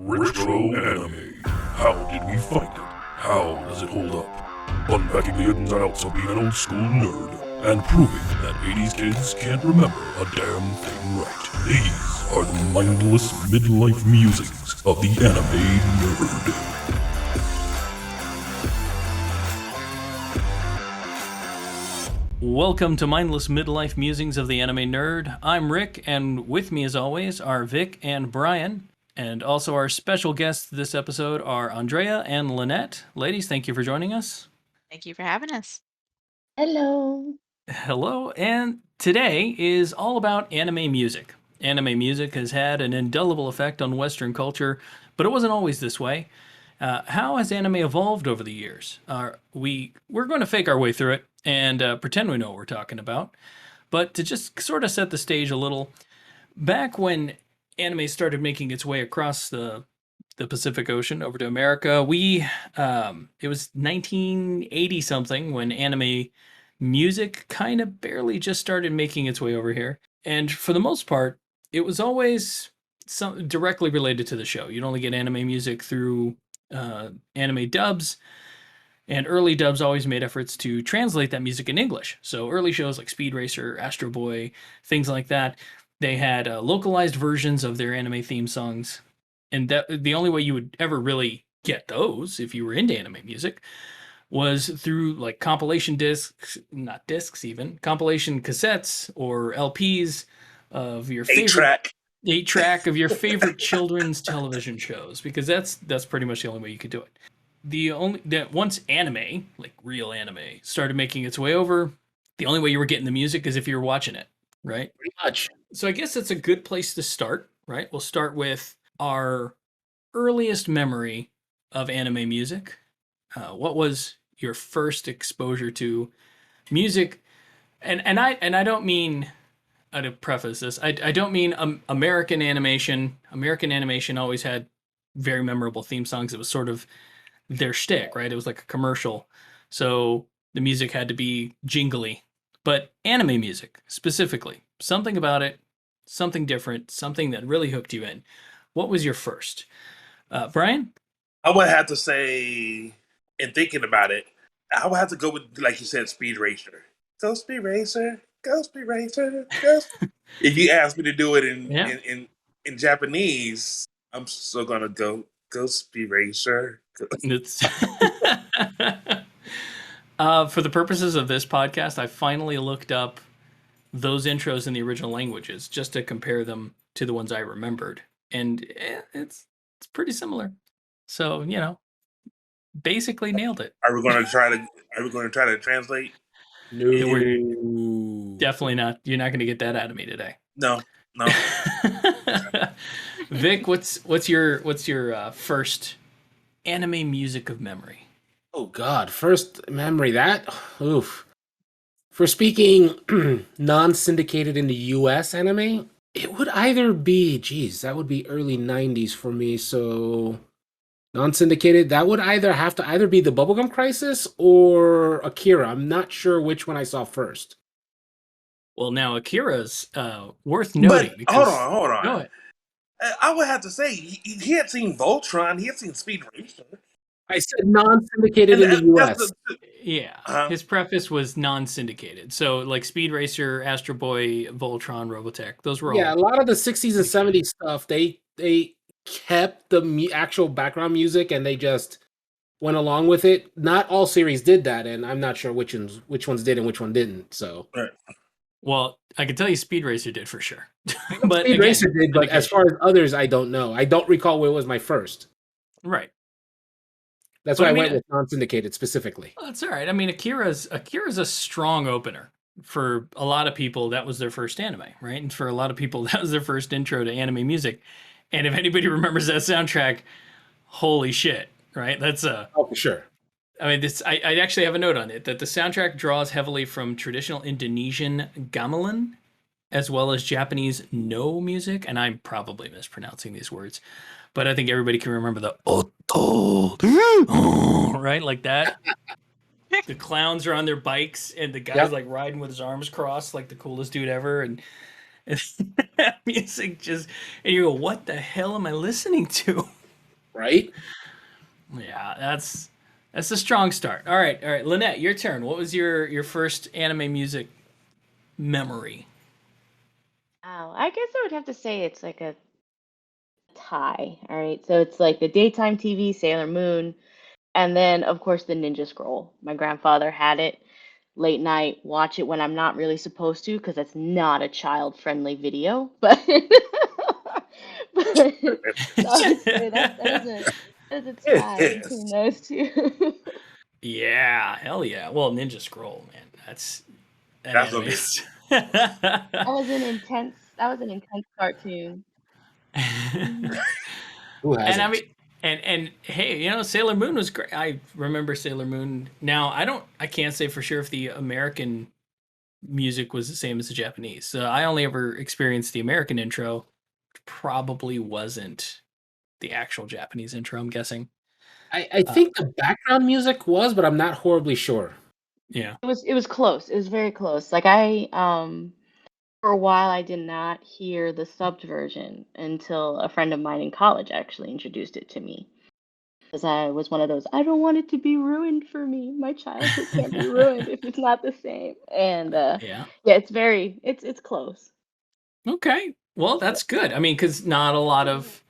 Retro anime. How did we find it? How does it hold up? Unpacking the ins and outs of being an old school nerd and proving that 80s kids can't remember a damn thing right. These are the mindless midlife musings of the anime nerd. Welcome to Mindless Midlife Musings of the Anime Nerd. I'm Rick, and with me as always are Vic and Brian. And also our special guests this episode are Andrea and Lynette. Ladies, thank you for joining us. Thank you for having us. Hello. Hello, and today is all about anime music. Anime music has had an indelible effect on Western culture, but it wasn't always this way. How has anime evolved over the years? We're going to fake our way through it and pretend we know what we're talking about. But to just sort of set the stage a little, back when anime started making its way across the Pacific Ocean over to America, it was 1980 something when anime music kind of barely just started making its way over here. And for the most part, it was always directly related to the show. You'd only get anime music through anime dubs, and early dubs always made efforts to translate that music in English. So early shows like Speed Racer, Astro Boy, things like that, they had localized versions of their anime theme songs, and that the only way you would ever really get those, if you were into anime music, was through like compilation discs, not discs even, compilation cassettes or LPs of your favorite 8-track of your favorite children's television shows, because that's pretty much the only way you could do it. Once anime, like real anime, started making its way over, the only way you were getting the music is if you were watching it, right? Pretty much. So I guess that's a good place to start, right? We'll start with our earliest memory of anime music. What was your first exposure to music? And I don't mean, to preface this, I don't mean American animation. American animation always had very memorable theme songs. It was sort of their shtick, right? It was like a commercial. So the music had to be jingly. But anime music, specifically, something about it, something different, something that really hooked you in. What was your first? Brian? I would have to say, in thinking about it, I would have to go with, like you said, Speed Racer. Go Speed Racer, go Speed Racer, go. If you ask me to do it in Japanese, I'm still gonna go Speed Racer. It's for the purposes of this podcast, I finally looked up those intros in the original languages just to compare them to the ones I remembered, and it's pretty similar. So basically nailed it. Are we going to try to translate? No, we're definitely not. You're not going to get that out of me today. No. Vic, what's your first anime music of memory? Oh God, first memory oof. For speaking non-syndicated in the US anime, it would either be, that would be early 90s for me, so non-syndicated, that would have to be the Bubblegum Crisis or Akira. I'm not sure which one I saw first. Well, now Akira's worth noting. But hold on. Go ahead. I would have to say he had seen Voltron. He had seen Speed Racer. I said non-syndicated in the US. His preface was non-syndicated. So like Speed Racer, Astro Boy, Voltron, Robotech, those were all. Yeah, a lot of the 60s and 70s stuff, they kept the actual background music and they just went along with it. Not all series did that, and I'm not sure which ones did and which one didn't. So, well, I can tell you Speed Racer did for sure. But Speed Racer did, but as far as others, I don't know. I don't recall what was my first. Right. That's why I went with non-syndicated specifically. Well, that's all right. I mean, Akira's a strong opener. For a lot of people, that was their first anime, right? And for a lot of people, that was their first intro to anime music. And if anybody remembers that soundtrack, holy shit, right? That's oh, for sure. I mean, I actually have a note on it that the soundtrack draws heavily from traditional Indonesian gamelan, as well as Japanese no music, and I'm probably mispronouncing these words, but I think everybody can remember the oto, right? Like that. The clowns are on their bikes, and the guy's like riding with his arms crossed, like the coolest dude ever, and music just, and you go, what the hell am I listening to? right? Yeah, that's a strong start. All right, Lynette, your turn. What was your first anime music memory? Oh, I guess I would have to say it's like a tie. All right. So it's like the daytime TV, Sailor Moon, and then of course the Ninja Scroll. My grandfather had it late night, watch it when I'm not really supposed to because it's not a child friendly video. But but so I would say that is a tie between Yes. those two. Yeah, hell yeah. Well, Ninja Scroll, man, that That's anime gonna be is. That was an intense cartoon. Hmm. Who And I hasn't? mean, and hey, Sailor Moon was great. I remember Sailor Moon. Now, I can't say for sure if the American music was the same as the Japanese. So I only ever experienced the American intro. Probably wasn't the actual Japanese intro, I'm guessing. I Uh, think the background music was, but I'm not horribly sure. yeah. It was close. It was very close. Like for a while I did not hear the subbed version until a friend of mine in college actually introduced it to me. Because I was one of those, I don't want it to be ruined for me. My childhood can't be ruined if it's not the same. And Yeah. yeah, it's close. Okay. Well, that's good. I mean, because not a lot of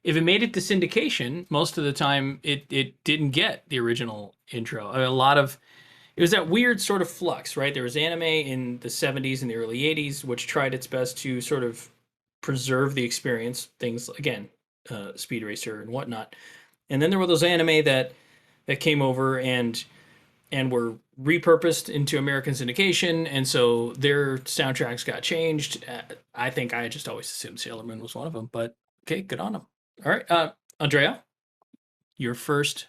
if it made it to syndication, most of the time it didn't get the original intro. A lot of it was that weird sort of flux, right? There was anime in the 70s and the early 80s, which tried its best to sort of preserve the experience. Things again, Speed Racer and whatnot. And then there were those anime that came over and were repurposed into American syndication, and so their soundtracks got changed. I think I just always assumed Sailor Moon was one of them, but okay, good on them. All right, Andrea, your first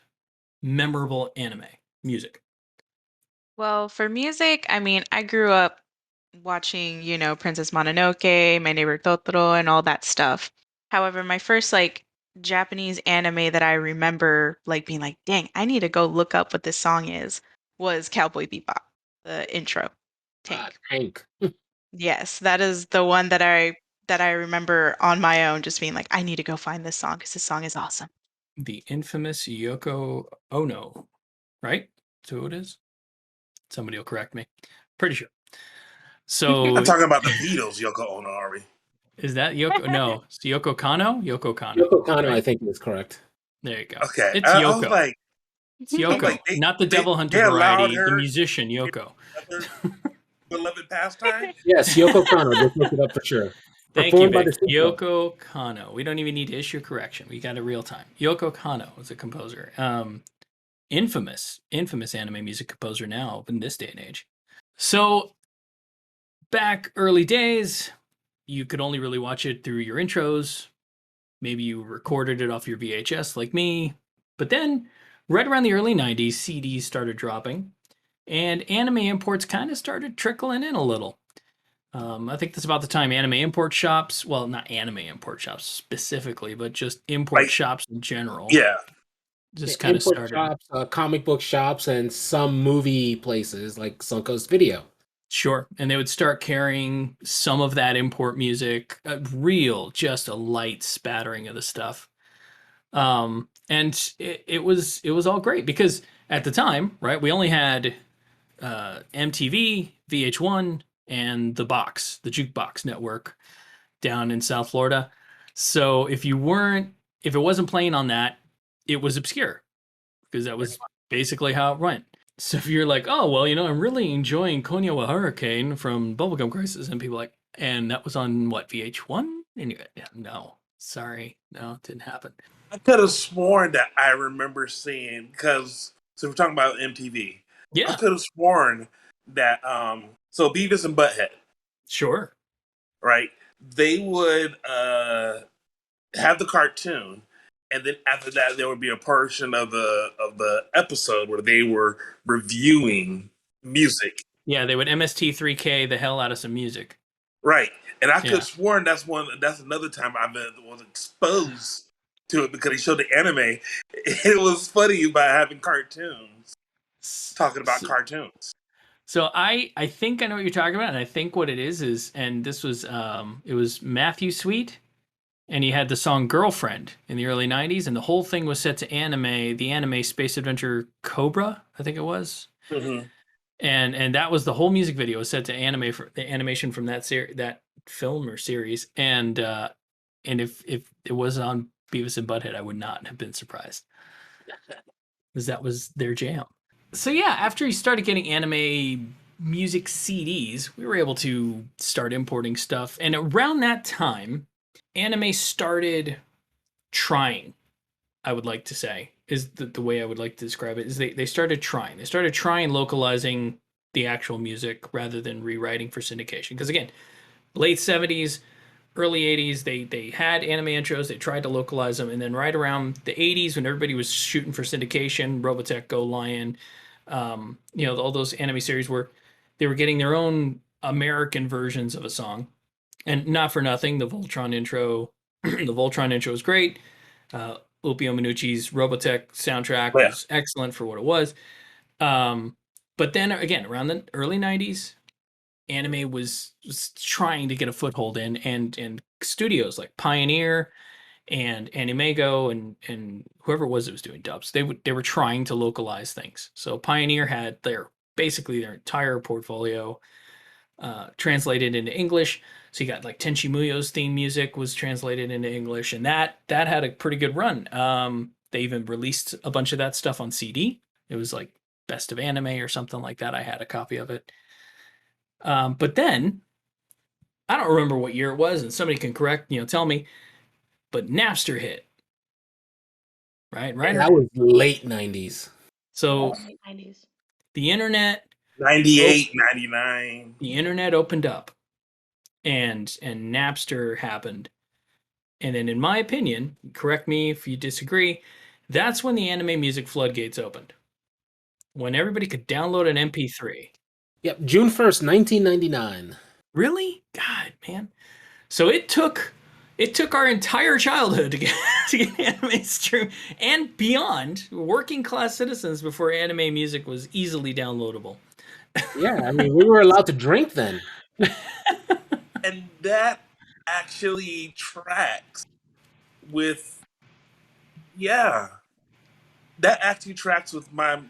memorable anime music. Well, for music, I mean, I grew up watching, Princess Mononoke, My Neighbor Totoro, and all that stuff. However, my first Japanese anime that I remember being like, dang, I need to go look up what this song is, was Cowboy Bebop, the intro. Tank. Tank. Yes, that is the one that I remember on my own just being like, I need to go find this song because this song is awesome. The infamous Yoko Ono, right? So it is. Somebody will correct me. Pretty sure. I'm So talking about the Beatles, Yoko Ono, are we? is that Yoko? No, it's Yoko Kano. Yoko Kano, Yoko Kano, I right? think is correct. There you go. Okay. It's I was Yoko. like, It's I'm Yoko, like not the Devil Hunter they allowed variety, the her musician to Yoko. another beloved pastime. Yes, Yoko Kano. Just look it up for sure. Thank you, Performed by the Vic. Synchro. Yoko Kano. We don't even need to issue correction. We got it real time. Yoko Kano was a composer. Infamous anime music composer now in this day and age. So back early days, you could only really watch it through your intros. Maybe you recorded it off your VHS like me. But then, right around the early 90s, CDs started dropping, and anime imports kind of started trickling in a little. I think that's about the time anime import shops, well, not anime import shops specifically, but just import Like, shops in general, yeah. just kind of Import started. shops, comic book shops, and some movie places like Suncoast Video. Sure. And they would start carrying some of that import music, just a light spattering of the stuff. And it was all great because at the time, right, we only had MTV, VH1, and the Jukebox network down in South Florida. So if it wasn't playing on that, it was obscure because that was basically how it went. So if you're like, oh well, I'm really enjoying Konya wa Hurricane from Bubblegum Crisis, and people are like, and that was on what VH1, and you're yeah, no, sorry, no, it didn't happen. I could have sworn that I remember seeing because so we're talking about MTV. I Yeah, could have sworn that so Beavis and Butthead, sure. right? They would have the cartoon, and then after that there would be a portion of the episode where they were reviewing music. Yeah, they would MST3K the hell out of some music. Right. And I could Yeah. have sworn that's another time was exposed to it because he showed the anime. It was funny by having cartoons talking about So, cartoons. so I think I know what you're talking about, and I think what it is, and this was it was Matthew Sweet and he had the song Girlfriend in the early 90s, and the whole thing was set to the anime space adventure Cobra, I think it was. Mm-hmm. And that was the whole music video was set to the animation from that film or series. And if it was on Beavis and Butthead, I would not have been surprised, because that was their jam. So yeah, after he started getting anime music CDs, we were able to start importing stuff. And around that time, anime started trying, I would like to say, is the way I would like to describe it, is they started trying. They started trying localizing the actual music rather than rewriting for syndication. Because again, late 70s, early 80s, they had anime intros, they tried to localize them, and then right around the 80s when everybody was shooting for syndication, Robotech, Go Lion, all those anime series they were getting their own American versions of a song. And not for nothing, the Voltron intro, the Voltron intro was great. Lupio Minucci's Robotech soundtrack was excellent for what it was. But then again, around the early 90s, anime was trying to get a foothold in, and studios like Pioneer and Animego and whoever it was that was doing dubs, they were trying to localize things. So Pioneer had basically their entire portfolio translated into English. So you got like Tenchi Muyo's theme music was translated into English, and that had a pretty good run. They even released a bunch of that stuff on CD. It was like Best of Anime or something like that. I had a copy of it. But then I don't remember what year it was, and somebody can tell me. But Napster hit. Right. That was late 90s. So late 90s. The internet 98, 99. The internet opened up, and Napster happened. And then, in my opinion, correct me if you disagree, that's when the anime music floodgates opened. When everybody could download an MP3. Yep, June 1st, 1999. Really? God, man. So it took our entire childhood to get anime stream and beyond, working class citizens, before anime music was easily downloadable. Yeah, I mean, we were allowed to drink then. And that actually tracks with, that actually tracks with my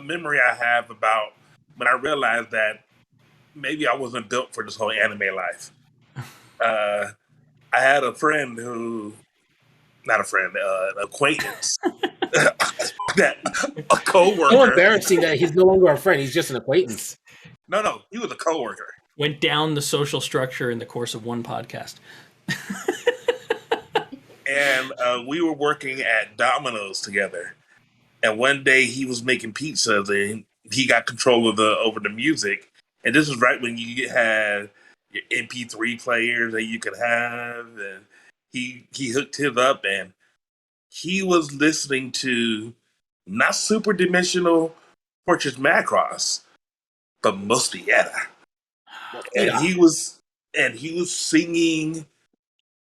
memory I have about when I realized that maybe I wasn't built for this whole anime life. I had a friend not a friend, an acquaintance, a coworker. So embarrassing that he's no longer a friend; he's just an acquaintance. No, he was a coworker. Went down the social structure in the course of one podcast. And we were working at Domino's together. And one day he was making pizza. And he got control of over the music. And this was right when you had your MP3 players that you could have. And he hooked his up, and he was listening to not Super Dimensional Fortress Macross, but Mustietta. And he was singing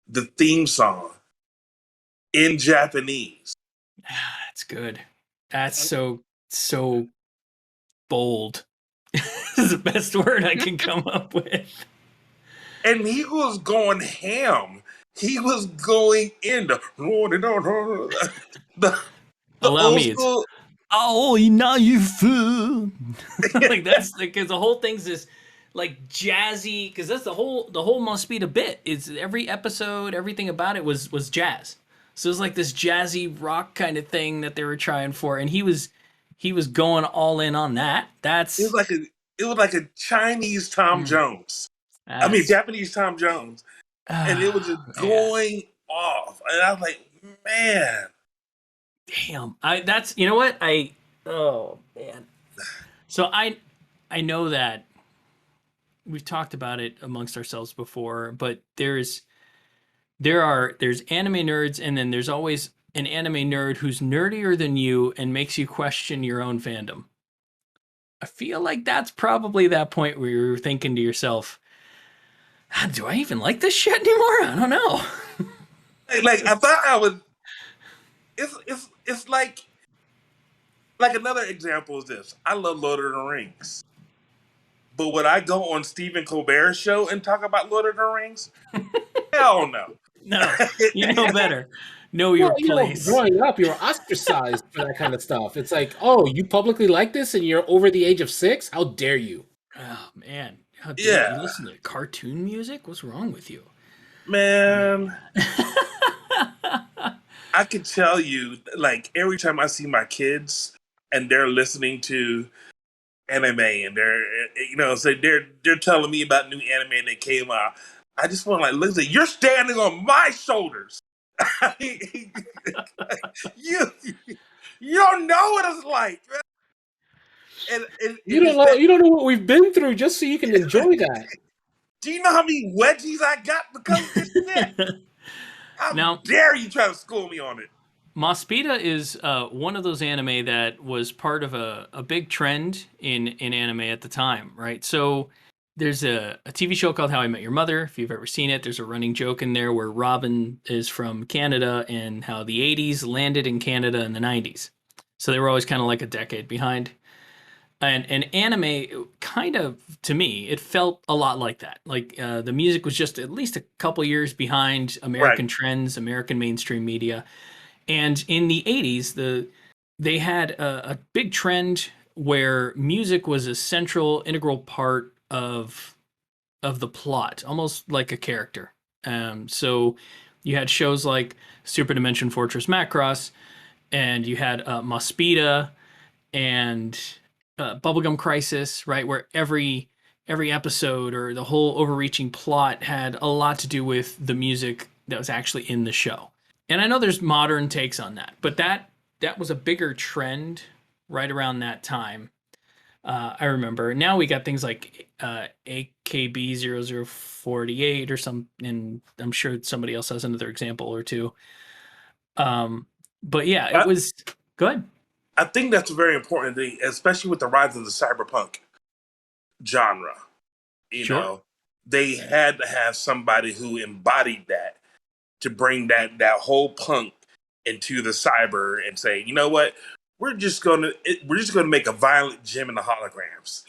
the theme song in Japanese. That's good. That's so bold. This is the best word I can come up with. And he was going ham. He was going in the Allow old me. school. Oh, now you fool. Like that's because the whole thing's this like jazzy. Because that's the whole Must Be the bit. Is every episode, everything about it was jazz. So it was like this jazzy rock kind of thing that they were trying for, and he was going all in on that. It was like a Chinese Tom Jones. I mean, Japanese Tom Jones. And it was just going off. And I was like, man. Damn. You know what? Oh, man. So I know that we've talked about it amongst ourselves before, but there's anime nerds, and then there's always an anime nerd who's nerdier than you and makes you question your own fandom. I feel like that's probably that point where you're thinking to yourself, do I even like this shit anymore? I don't know. Like I thought I would. It's like another example is this. I love Lord of the Rings, but would I go on Stephen Colbert's show and talk about Lord of the Rings? Hell no. No, you know better. Know Well, your place. growing up, you were ostracized for that kind of stuff. It's like, oh, you publicly like this and you're over the age of 6? How dare you? Oh man, how dare you Yeah, listen to cartoon music? What's wrong with you? man. I can tell you, like every time I see my kids and they're listening to anime and so they're telling me about new anime that came out. I just want to like look at you're standing on my shoulders. you you don't know what it's like, man. And it's that. You don't know what we've been through just so you can enjoy that. Do you know how many wedgies I got because of this shit? How Now, dare you try to school me on it? Mospita is one of those anime that was part of a big trend in anime at the time, right? So there's a TV show called How I Met Your Mother. If you've ever seen it, there's a running joke in there where Robin is from Canada and how the 80s landed in Canada in the 90s. So they were always kind of like a decade behind. And anime, kind of, to me, it felt a lot like that. Like the music was just at least a couple years behind Right. American trends, American mainstream media. And in the 80s, they had a big trend where music was a central, integral part of the plot, almost like a character. So you had shows like Super Dimension Fortress Macross, and you had Mospita and Bubblegum Crisis, right, where every episode or the whole overreaching plot had a lot to do with the music that was actually in the show. And I know there's modern takes on that, but that was a bigger trend right around that time. I remember. Now we got things like AKB 0048 or some, and I'm sure somebody else has another example or two. But yeah, it was good. I think that's a very important thing, especially with the rise of the cyberpunk genre. Sure. They had to have somebody who embodied that to bring that whole punk into the cyber and say, you know what, we're just gonna make a violent gym in the holograms.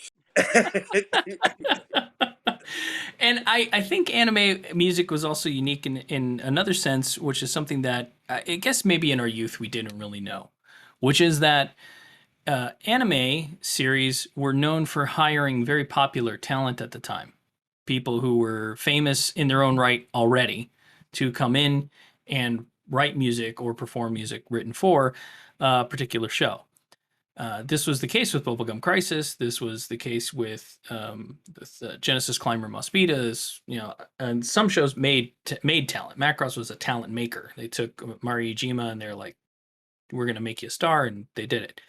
And I think anime music was also unique in another sense, which is something that I guess maybe in our youth we didn't really know, which is that anime series were known for hiring very popular talent at the time, people who were famous in their own right already, to come in and write music or perform music written for a particular show. This was the case with Bubblegum Crisis. This was the case with Genesis Climber Mospitas. And some shows made talent. Macross was a talent maker. They took Mari Ijima and they're like, "We're going to make you a star," and they did it.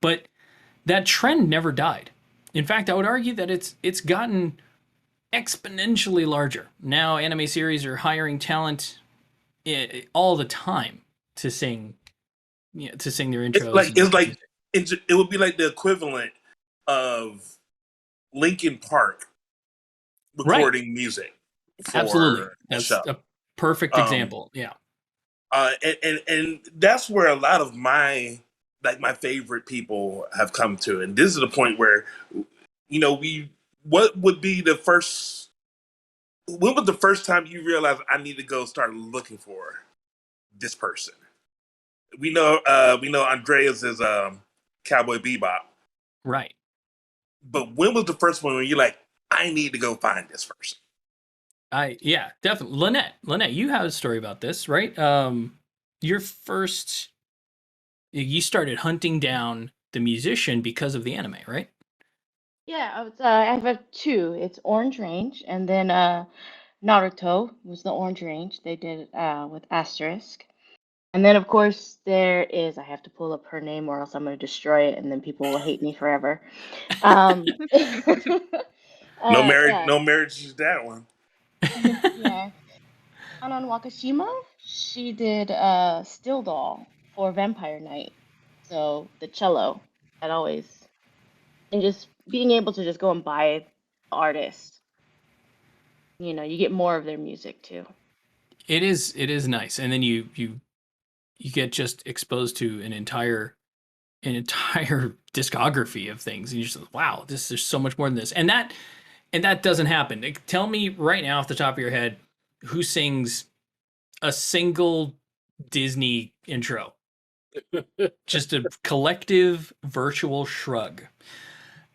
But that trend never died. In fact, I would argue that it's gotten exponentially larger. Now anime series are hiring talent all the time to sing, to sing their intros. It would be like the equivalent of Linkin Park recording music for Absolutely. a That's show. a perfect example. Yeah. And that's where a lot of my favorite people have come to, and this is the point where what would be the first when was the first time you realized I need to go start looking for this person? We know Andreas is Cowboy Bebop, Right. but when was the first one when you're like, I need to go find this person? Yeah, definitely. Lynette, you have a story about this, right? Your first, you started hunting down the musician because of the anime, right? Yeah, I have two. It's Orange Range, and then Naruto was the Orange Range. They did it with Asterisk. And then, of course, there is, I have to pull up her name or else I'm going to destroy it and then people will hate me forever. Um, yeah, No marriage is that one. yeah. Anan Wakashima, she did Still Doll for Vampire Night. So the cello, that always, and just being able to just go and buy artists, you get more of their music too. It is nice. And then you get just exposed to an entire discography of things, and you're just like, wow, there's so much more than this. And that doesn't happen. Tell me right now off the top of your head who sings a single Disney intro. Just a collective virtual shrug.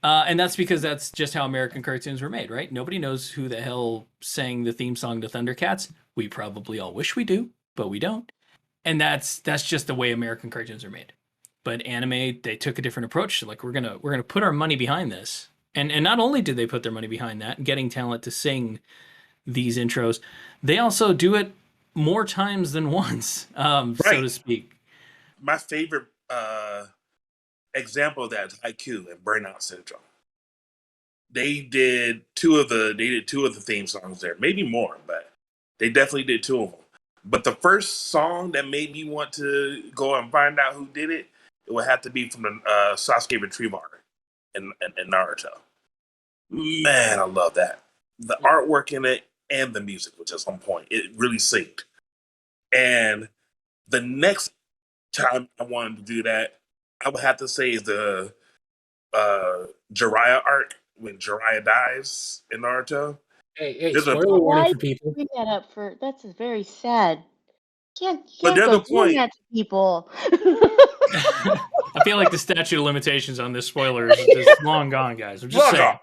And that's because that's just how American cartoons were made, right? Nobody knows who the hell sang the theme song to Thundercats. We probably all wish we do, but we don't. And that's just the way American cartoons are made. But anime, they took a different approach. Like we're gonna put our money behind this. And not only did they put their money behind that, getting talent to sing these intros, they also do it more times than once, so to speak. My favorite example of that is Haiku and Burnout Syndrome. They did two of the theme songs there, maybe more, but they definitely did two of them. But the first song that made me want to go and find out who did it, it would have to be from the Sasuke Retrieval in Naruto. Man, I love that. The artwork in it and the music was just on point. It really synced. And the next time I wanted to do that, I would have to say is the Jiraiya arc when Jiraiya dies in Naruto. Hey, There's spoiler warning for people. Bring that up for that's very sad. Can't But there's go a point. doing that to people. I feel like the statute of limitations on this spoiler is long gone, guys. I'm just saying.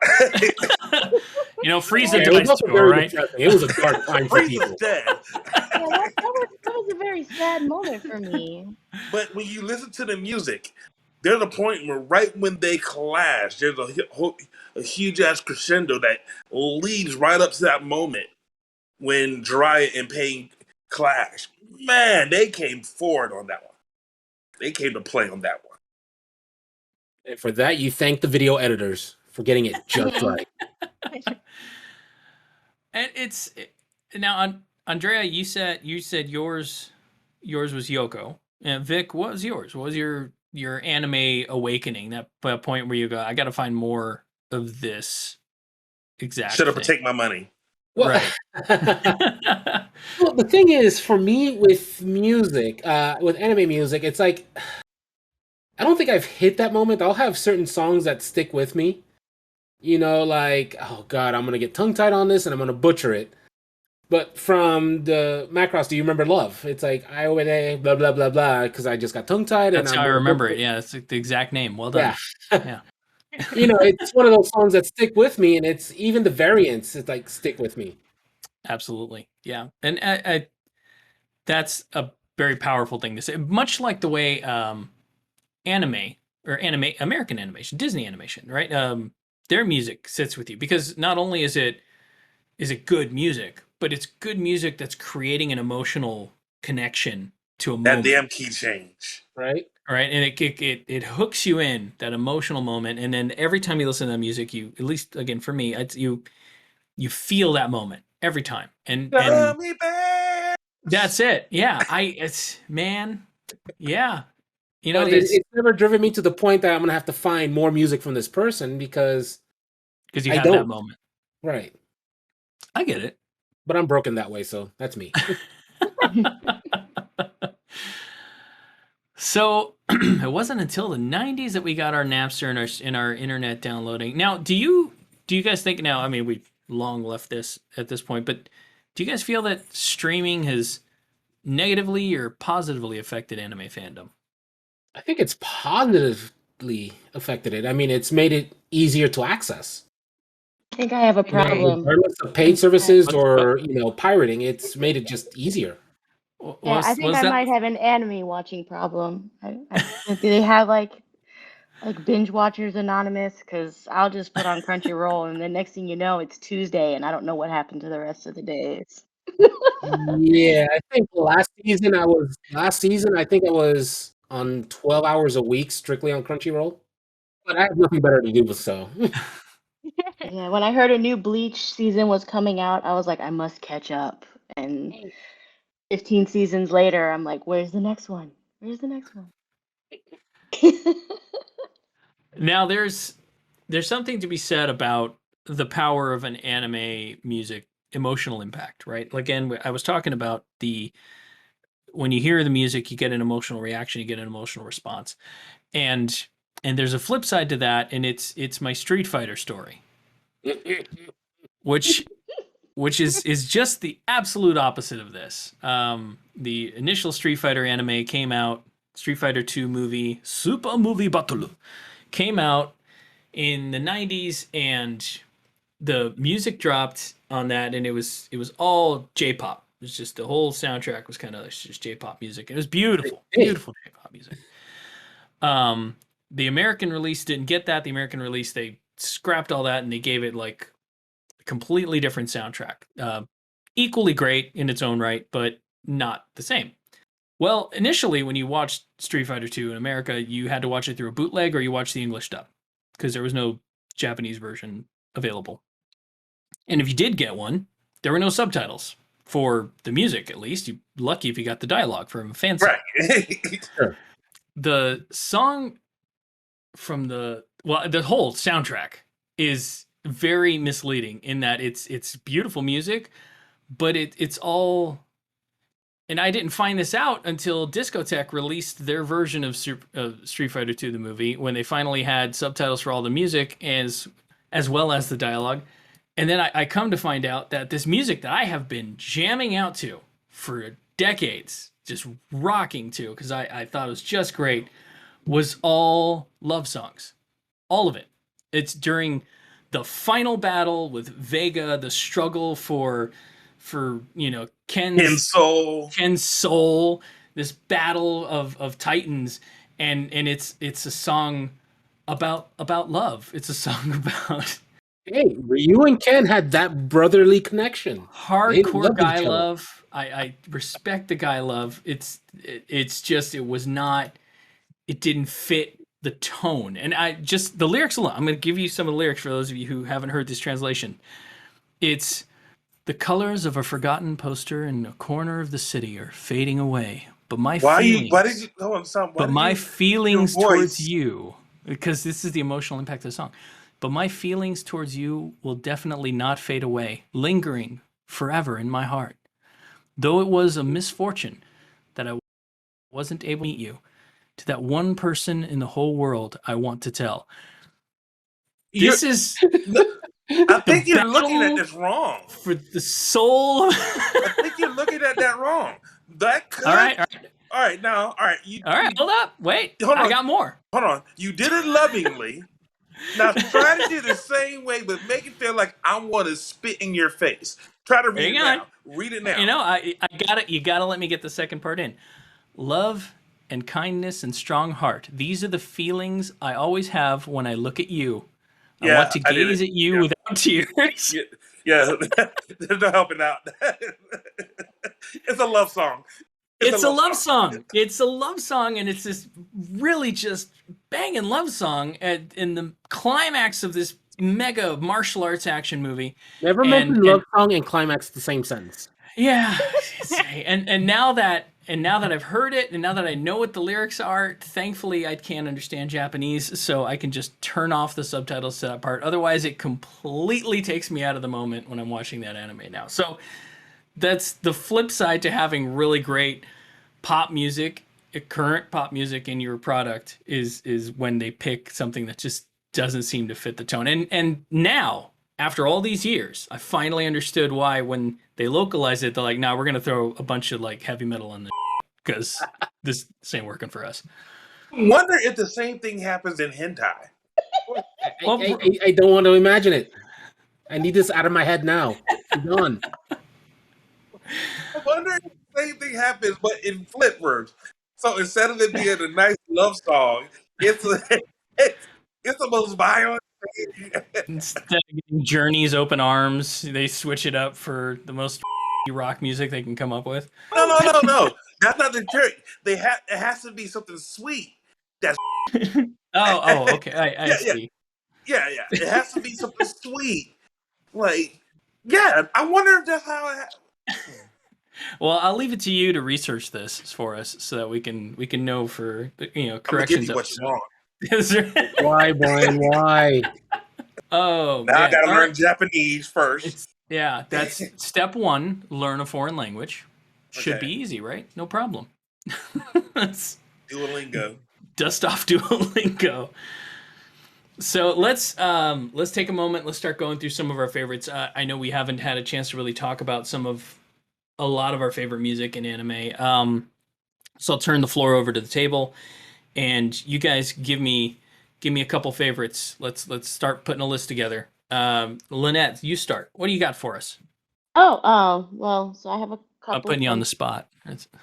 You know, Frieza dies too, all right? It was a dark time for people. Frieza's dead. that was a very sad moment for me. But when you listen to the music, there's a point where right when they clash, there's a huge ass crescendo that leads right up to that moment when Jiraiya and Pain clash. Man, they came forward on that one. They came to play on that one. And for that, you thank the video editors for getting it just right. And it's now, Andrea, you said yours was Yoko, and Vic, what was yours? What was your anime awakening? That point where you go, I got to find more of this. Exactly. Shut up and take my money. Well, right. Well, the thing is, for me, with music, with anime music, it's like I don't think I've hit that moment. I'll have certain songs that stick with me. You know, like, oh god, I'm gonna get tongue-tied on this and I'm gonna butcher it. But from the Macross, do you remember Love? It's like I blah blah blah blah because I just got tongue-tied. That's how I remember it. Yeah, that's the exact name. Well done. Yeah. You know, it's one of those songs that stick with me, and it's even the variants. It's like stick with me. Absolutely, yeah, and I that's a very powerful thing to say. Much like the way American animation, Disney animation, right? Their music sits with you because not only is it good music, but it's good music that's creating an emotional connection to a moment. That damn key change, right? Right, and it hooks you in that emotional moment, and then every time you listen to that music, you, at least again for me, you feel that moment every time, and me back. That's it. Yeah, it's man, yeah. You know, it's never driven me to the point that I'm gonna have to find more music from this person because you have that moment, right? I get it, but I'm broken that way, so that's me. So it wasn't until the 90s that we got our Napster and our internet downloading. Now, do you guys think now? I mean, we've long left this at this point, but do you guys feel that streaming has negatively or positively affected anime fandom? I think it's positively affected it. I mean, it's made it easier to access. I think I have a problem. Regardless of paid services or pirating, it's made it just easier. Yeah, I think I might have an anime watching problem. Do they have like binge watchers anonymous? Because I'll just put on Crunchyroll, and the next thing you know, it's Tuesday, and I don't know what happened to the rest of the days. Yeah, I think last season I think I was on 12 hours a week strictly on Crunchyroll, but I have nothing better to do, so. Yeah, when I heard a new Bleach season was coming out, I was like, I must catch up. And 15 seasons later, I'm like, where's the next one? Where's the next one? Now there's something to be said about the power of an anime music emotional impact, right? Again, I was talking about when you hear the music, you get an emotional reaction, you get an emotional response. And there's a flip side to that, and it's my Street Fighter story. Which which is just the absolute opposite of this. The initial Street Fighter anime came out, Street Fighter 2 movie, Super Movie Battle, came out in the 90s, and the music dropped on that, and it was all J-pop. It was just the whole soundtrack was kind of just J-pop music. It was beautiful, beautiful J-pop music. The American release didn't get that. The American release, they scrapped all that and they gave it like a completely different soundtrack. Equally great in its own right, but not the same. Well, initially, when you watched Street Fighter 2 in America, you had to watch it through a bootleg or you watched the English dub because there was no Japanese version available. And if you did get one, there were no subtitles for the music, at least. You're lucky if you got the dialogue from a fan site. Right. Sure. The song from the whole soundtrack is very misleading in that it's beautiful music, but it's all. And I didn't find this out until Discotech released their version of Street Fighter 2, the movie, when they finally had subtitles for all the music as well as the dialogue. And then I come to find out that this music that I have been jamming out to for decades, just rocking to, because I thought it was just great, was all love songs. All of it. It's during the final battle with Vega, the struggle for Ken's soul, this battle of titans, and it's a song about love. It's a song about Ryu and Ken had that brotherly connection. Hardcore guy love. I respect the guy love. It didn't fit the tone. And the lyrics alone, I'm going to give you some of the lyrics for those of you who haven't heard this translation. It's the colors of a forgotten poster in a corner of the city are fading away. But my feelings towards you, because this is the emotional impact of the song. But my feelings towards you will definitely not fade away, lingering forever in my heart. Though it was a misfortune that I wasn't able to meet you, to that one person in the whole world I want to tell. I think you're looking at this wrong. For the soul. I think you're looking at that wrong. That could... All right. Hold up. Wait. Hold on. I got more. Hold on. You did it lovingly. Now try to do the same way, but make it feel like I want to spit in your face. Try to read it now. Read it now. I got it. You got to let me get the second part in. Love and kindness and strong heart. These are the feelings I always have when I look at you. I want to gaze at you without tears. Yeah. There's no helping out. It's a love song. It's a love song. It's a love song, and it's this really just banging love song in the climax of this mega martial arts action movie. Never mentioned love song and climax the same sentence. Yeah, and now that I've heard it, and now that I know what the lyrics are, thankfully I can't understand Japanese, so I can just turn off the subtitles to that part. Otherwise, it completely takes me out of the moment when I'm watching that anime now. So that's the flip side to having really great pop music, current pop music in your product is when they pick something that just doesn't seem to fit the tone. And now, after all these years, I finally understood why when they localize it, they're like, "No, we're gonna throw a bunch of like heavy metal in this because this ain't working for us." I wonder if the same thing happens in hentai. I don't want to imagine it. I need this out of my head now. It's gone. I wonder if the same thing happens, but in flip verse. So instead of it being a nice love song, it's the most violent thing. Instead of getting Journey's Open Arms, they switch it up for the most rock music they can come up with. No. That's not the trick. It has to be something sweet. That's okay. I see. Yeah. It has to be something sweet. Like, yeah. I wonder if that's how it happens. Well, I'll leave it to you to research this for us so that we can know for corrections. I'm gonna give you what you want. Why, Brian? Why? Oh, now I gotta learn Japanese first. That's step one. Learn a foreign language. Should be easy, right? No problem. Duolingo. Dust off Duolingo. So let's take a moment. Let's start going through some of our favorites. I know we haven't had a chance to really talk about a lot of our favorite music in anime. So I'll turn the floor over to the table, and you guys give me a couple favorites. Let's start putting a list together. Lynette, you start. What do you got for us? Oh, well, so I have a I'm couple putting you on from. the spot.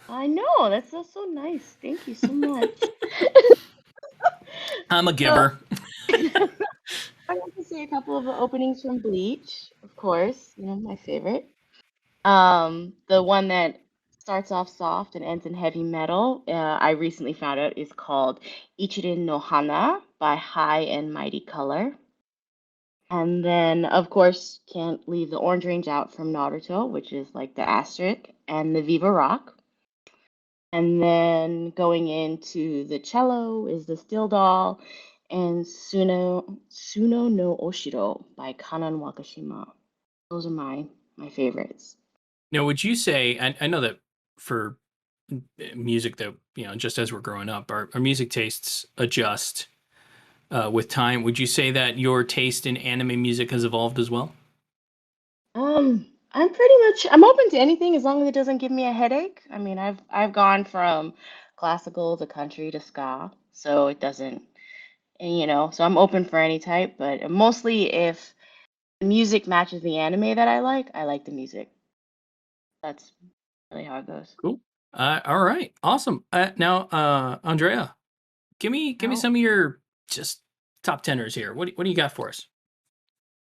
I know, that's so nice. Thank you so much. I'm a So giver. I want to say a couple of openings from Bleach, of course, my favorite. The one that starts off soft and ends in heavy metal, I recently found out is called Ichirin no Hana by High and Mighty Color. And then, of course, can't leave the Orange Range out from Naruto, which is like the asterisk, and the Viva Rock. And then going into the cello is the Still Doll and Suno no Oshiro by Kanan Wakashima. Those are my favorites. Now, would you say, I know that for music that, just as we're growing up, our music tastes adjust with time. Would you say that your taste in anime music has evolved as well? I'm open to anything as long as it doesn't give me a headache. I mean, I've gone from classical to country to ska, so it doesn't, and so I'm open for any type, but mostly if the music matches the anime that I like the music. That's really how it goes. Cool. All right. Awesome. Now, Andrea, give me Oh, some of your just top tenors here. What do you got for us?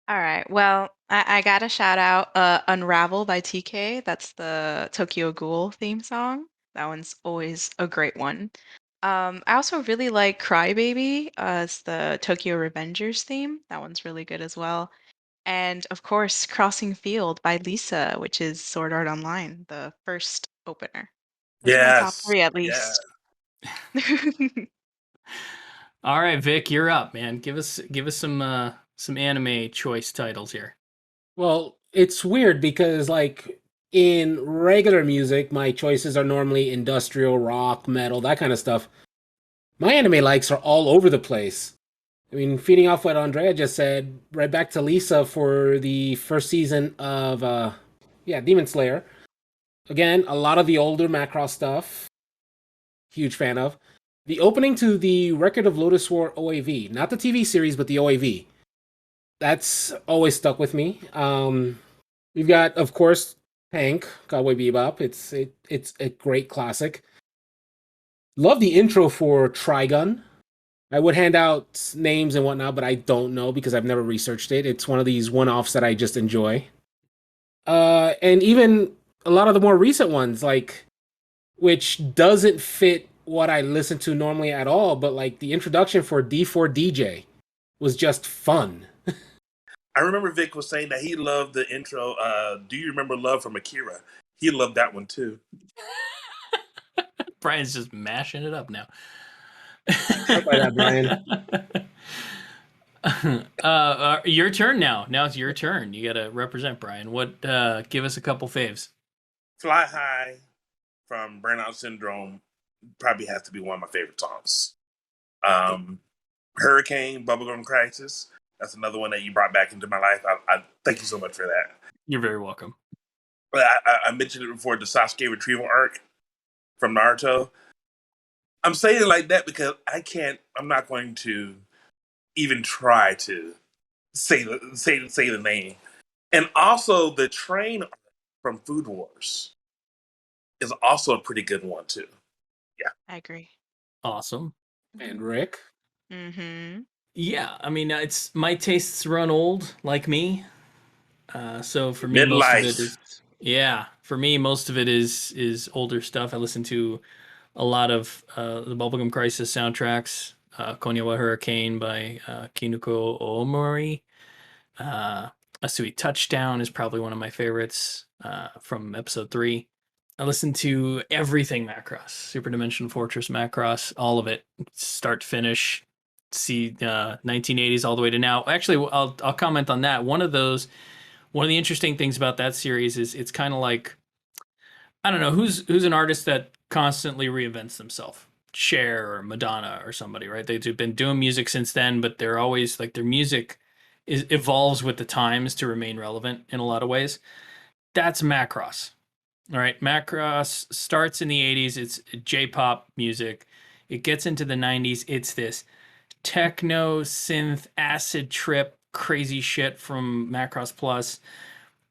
all right. Well, I got to shout out Unravel by TK. That's the Tokyo Ghoul theme song. That one's always a great one. I also really like Crybaby. It's the Tokyo Revengers theme. That one's really good as well. And of course, Crossing Field by Lisa, which is Sword Art Online, the first opener. Those are my top Yes. three at Yeah. least. All right, Vic, you're up, man. Give us some anime choice titles here. Well, it's weird because like in regular music, my choices are normally industrial, rock, metal, that kind of stuff. My anime likes are all over the place. I mean, feeding off what Andrea just said, right back to Lisa for the first season of Demon Slayer. Again, a lot of the older Macross stuff. Huge fan of. The opening to the Record of Lotus War OAV, not the TV series, but the OAV. That's always stuck with me. We've got, of course, Hank, Cowboy Bebop. It's a great classic. Love the intro for Trigun. I would hand out names and whatnot, but I don't know because I've never researched it. It's one of these one-offs that I just enjoy. And even a lot of the more recent ones, like which doesn't fit what I listen to normally at all, but like the introduction for D4DJ was just fun. I remember Vic was saying that he loved the intro. Do you remember Love from Akira? He loved that one too. Brian's just mashing it up now. Start by that, Brian. Your turn now. Now it's your turn. You got to represent Brian. What? Give us a couple faves. Fly High from Burnout Syndrome probably has to be one of my favorite songs. Hurricane, Bubblegum Crisis. That's another one that you brought back into my life. I thank you so much for that. You're very welcome. But I mentioned it before, the Sasuke retrieval arc from Naruto. I'm saying it like that because I'm not going to even try to say the name. And also the train arc from Food Wars is also a pretty good one too. Yeah. I agree. Awesome. And Rick. Mm-hmm. Yeah, I mean, it's my tastes run old, like me. So for me, most of it Midlife. is For me, most of it is older stuff. I listen to a lot of the Bubblegum Crisis soundtracks. Konniwa Hurricane by Kinuko Omori. A Sweet Touchdown is probably one of my favorites from episode 3. I listened to everything Macross, Super Dimension Fortress Macross, all of it, start to finish. See 1980s all the way to now. Actually, I'll comment on that. One of the interesting things about that series is it's kind of like, I don't know, who's an artist that constantly reinvents themselves. Cher or Madonna or somebody, right? They've been doing music since then, but they're always like their music evolves with the times to remain relevant in a lot of ways. That's Macross. All right, Macross starts in the 80s. It's J-pop music. It gets into the 90s. It's this techno, synth, acid trip, crazy shit from Macross Plus.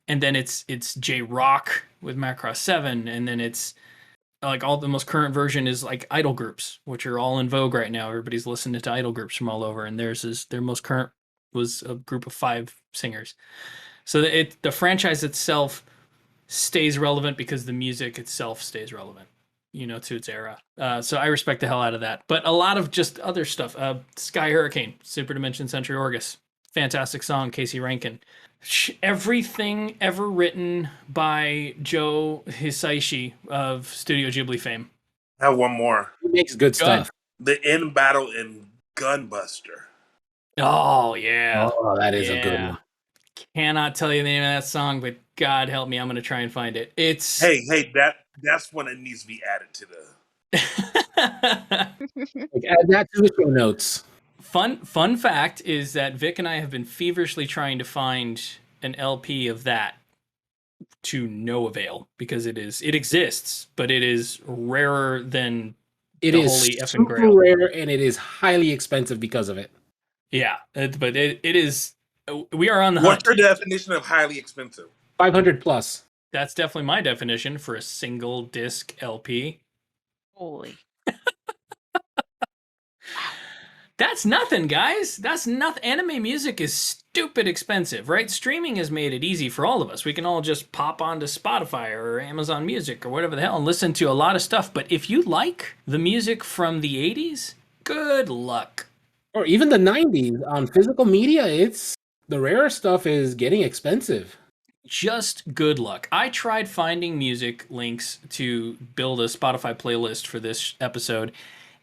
And then it's J-rock with Macross 7. And then it's like all the most current version is like idol groups, which are all in vogue right now. Everybody's listening to idol groups from all over. And their most current was a group of 5 singers. So the franchise itself stays relevant because the music itself stays relevant, to its era. So I respect the hell out of that. But a lot of just other stuff. Sky Hurricane, Super Dimension Century Orgus. Fantastic song, Casey Rankin. Everything ever written by Joe Hisaishi of Studio Ghibli fame. I have one more. He makes good stuff. The end battle in Gunbuster. Oh, yeah. Oh, that is a good one. Cannot tell you the name of that song, but God help me, I'm going to try and find it. It's that's one that needs to be added to the. Add that to the show notes. Fun fact is that Vic and I have been feverishly trying to find an LP of that to no avail because it exists, but it is rarer than it is holy effing super grail. rare, and it is highly expensive because of it. Yeah, but it is. We are on the What's hunt. your definition of highly expensive? 500 plus. That's definitely my definition for a single disc LP. Holy. That's nothing, guys. That's nothing. Anime music is stupid expensive, right? Streaming has made it easy for all of us. We can all just pop onto Spotify or Amazon Music or whatever the hell and listen to a lot of stuff. But if you like the music from the 80s, good luck. Or even the 90s on physical media, the rare stuff is getting expensive. Just good luck. I tried finding music links to build a Spotify playlist for this episode,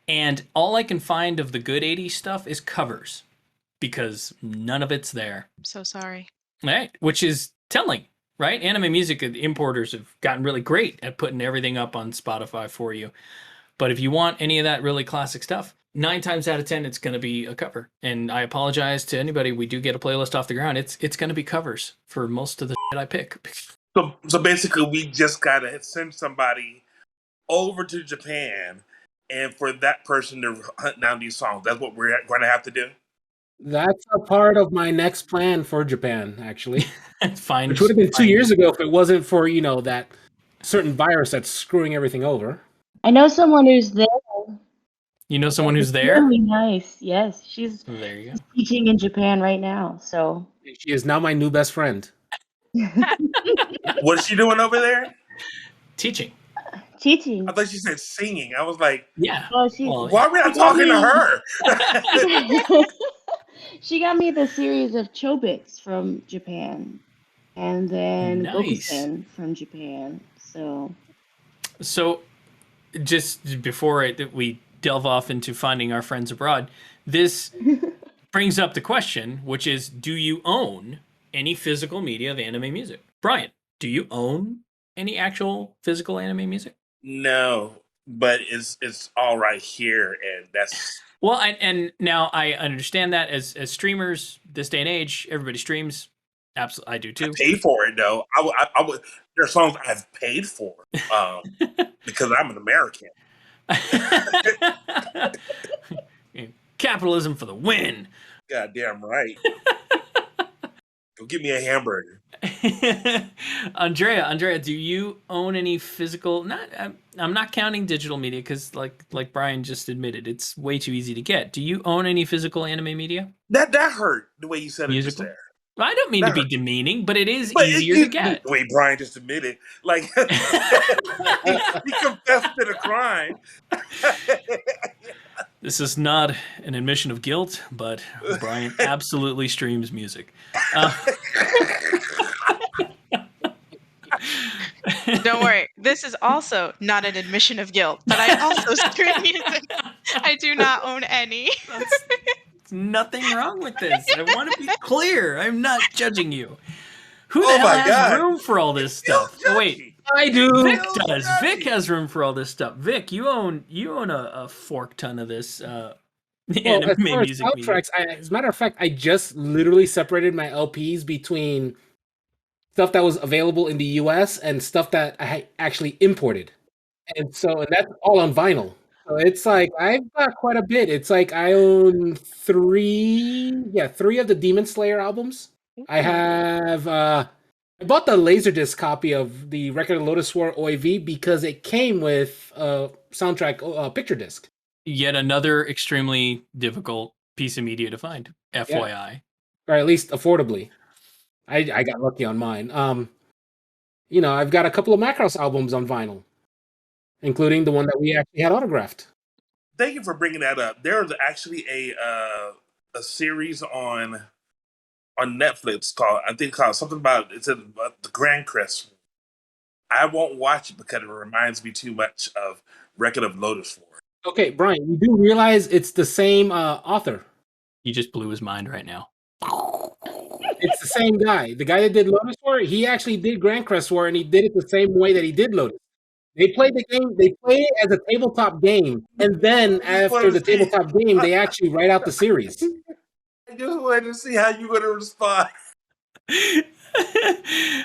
and all I can find of the good 80s stuff is covers because none of it's there. I'm so sorry. Right, which is telling, right? Anime music importers have gotten really great at putting everything up on Spotify for you. But if you want any of that really classic stuff, 9 times out of 10, it's going to be a cover. And I apologize to anybody. We do get a playlist off the ground. It's going to be covers for most of the shit I pick. So basically, we just got to send somebody over to Japan and for that person to hunt down these songs. That's what we're going to have to do? That's a part of my next plan for Japan, actually. Fine. Which would have been 2 years ago if it wasn't for, that certain virus that's screwing everything over. I know someone who's there. You know someone who's there? Really nice. Yes, she's there you go. She's teaching in Japan right now. So she is now my new best friend. What is she doing over there? Teaching. Teaching. I thought she said singing. I was like, yeah. Why are we not talking to her? She got me the series of Chobits from Japan, and then Gokusen from Japan. So just before we delve off into finding our friends abroad, this brings up the question, which is, do you own any physical media of anime music? Brian, do you own any actual physical anime music? No, but it's all right here, and that's... Well, and now I understand that as streamers, this day and age, everybody streams. Absolutely, I do too. I pay for it, though. I would. There are songs I've paid for because I'm an American. Capitalism for the win. Goddamn right. Go give me a hamburger. Andrea, do you own any physical? I'm not counting digital media because, like Brian just admitted, it's way too easy to get. Do you own any physical anime media? That hurt the way you said it just there. I don't mean to be demeaning, but it is easier to get. The way Brian just admitted, like he confessed to the crime. This is not an admission of guilt, but Brian absolutely streams music. Don't worry. This is also not an admission of guilt, but I also stream music. I do not own any. There's nothing wrong with this. I want to be clear. I'm not judging you. Who the hell has room for all this stuff? Oh, wait. I do. Vic does. Vic has room for all this stuff. Vic, you own a fork ton of this Well, anime as far as music media. soundtracks, as a matter of fact, I just literally separated my LPs between stuff that was available in the US and stuff that I actually imported. And that's all on vinyl. So it's like I've got quite a bit. It's like I own three of the Demon Slayer albums. I have I bought the Laserdisc copy of the Record of Lotus War OAV because it came with a soundtrack picture disc. Yet another extremely difficult piece of media to find. FYI. Or at least affordably. I got lucky on mine. I've got a couple of Macross albums on vinyl, including the one that we actually had autographed. Thank you for bringing that up. There's actually a series on Netflix called something about the Grand Crest. I won't watch it because it reminds me too much of Record of Lotus War. Okay, Brian, you do realize it's the same author. You just blew his mind right now. It's the same guy. The guy that did Lotus War, he actually did Grand Crest War, and he did it the same way that he did Lotus. They played the game. They played it as a tabletop game, and then after the tabletop game, they actually write out the series. I just wanted to see how you're going to respond.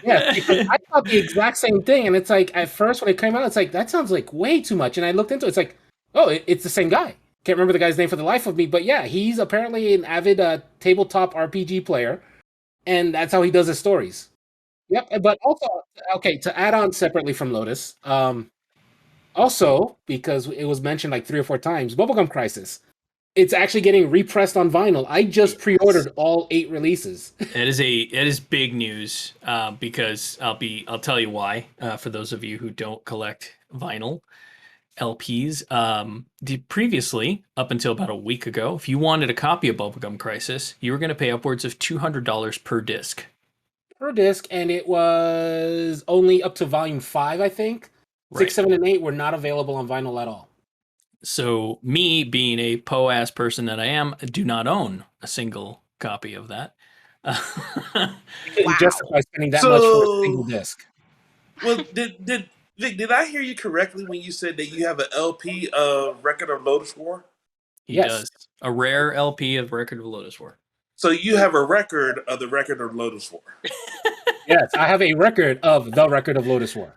Yeah, because I thought the exact same thing, and it's like at first when it came out, it's like that sounds like way too much, and I looked into it. It's like, oh, it's the same guy. Can't remember the guy's name for the life of me, but yeah, he's apparently an avid tabletop RPG player, and that's how he does his stories. Yep, but also, okay, to add on separately from Lotus, also because it was mentioned like 3 or 4 times, Bubblegum Crisis. It's actually getting repressed on vinyl. I just pre-ordered all 8 releases. It is big news because I'll tell you why. For those of you who don't collect vinyl LPs, previously up until about a week ago, if you wanted a copy of Bubblegum Crisis, you were going to pay upwards of $200 per disc. Per disc, and it was only up to volume 5, I think. Right. 6, 7, and 8 were not available on vinyl at all. So me, being a po-ass person that I am, do not own a single copy of that. You couldn't justify spending that much for a single disc. Well, did I hear you correctly when you said that you have an LP of Record of Lotus War? He does. A rare LP of Record of Lotus War. So you have a record of the Record of Lotus War. Yes, I have a record of the Record of Lotus War.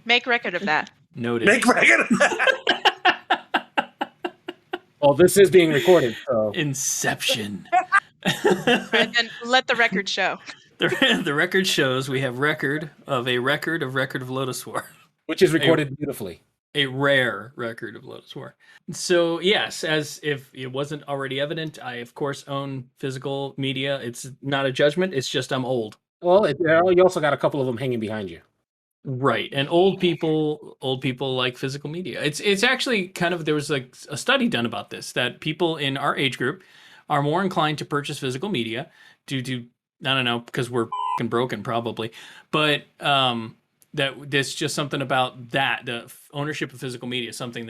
Make record of that. Noted. Make record of that. Well, this is being recorded, so. Inception. And then let the record show. The record shows we have record of Record of Lotus War. Which is recorded beautifully. A rare record of Lotus War. So yes, as if it wasn't already evident, I of course own physical media. It's not a judgment, it's just I'm old. Well, you also got a couple of them hanging behind you. Right, and old people like physical media. It's actually kind of, there was like a study done about this, that people in our age group are more inclined to purchase physical media due to, I don't know, because we're fucking broken probably, but that there's just something about that, the ownership of physical media, something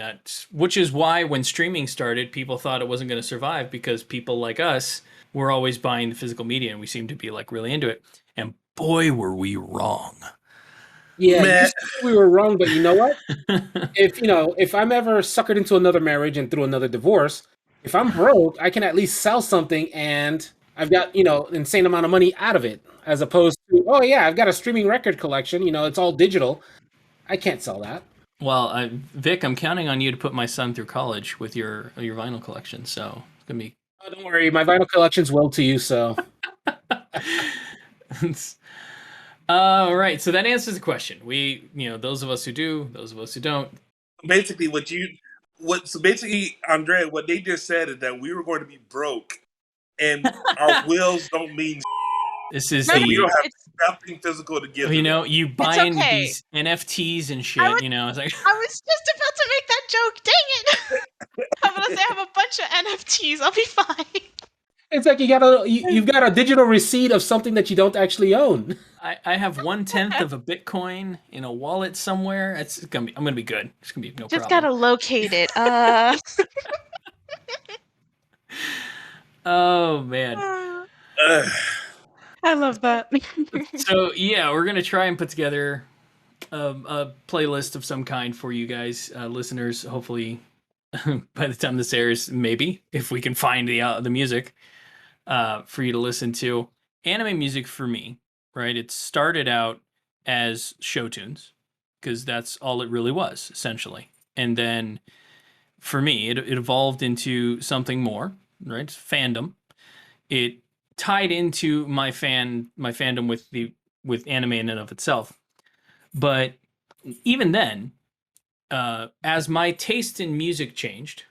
which is why when streaming started, people thought it wasn't going to survive, because people like us were always buying the physical media, and we seemed to be like really into it, and boy were we wrong. Yeah, we were wrong, but you know what? If I'm ever suckered into another marriage and through another divorce, if I'm broke, I can at least sell something, and I've got, insane amount of money out of it, as opposed to, oh yeah, I've got a streaming record collection, it's all digital. I can't sell that. Well, Vic, I'm counting on you to put my son through college with your vinyl collection, so it's gonna be. Oh, don't worry, my vinyl collection's well to you, so. All right, so that answers the question. We, those of us who do, those of us who don't. Basically, Andrea, what they just said is that we were going to be broke, and our wills don't mean. This is we don't have nothing physical to give. You buying these NFTs and shit. It's like I was just about to make that joke. Dang it! I'm gonna say I have a bunch of NFTs. I'll be fine. It's like you've got a digital receipt of something that you don't actually own. I have 1/10 of a Bitcoin in a wallet somewhere. I'm gonna be good. It's gonna be no problem. Just gotta locate it. Oh man. I love that. So yeah, we're gonna try and put together a playlist of some kind for you guys, listeners. Hopefully, by the time this airs, maybe if we can find the music for you to listen to. Anime music for me, right? It started out as show tunes because that's all it really was essentially, and then for me, it evolved into something more, right? Fandom. It tied into my fandom with anime in and of itself. But even then, as my taste in music changed,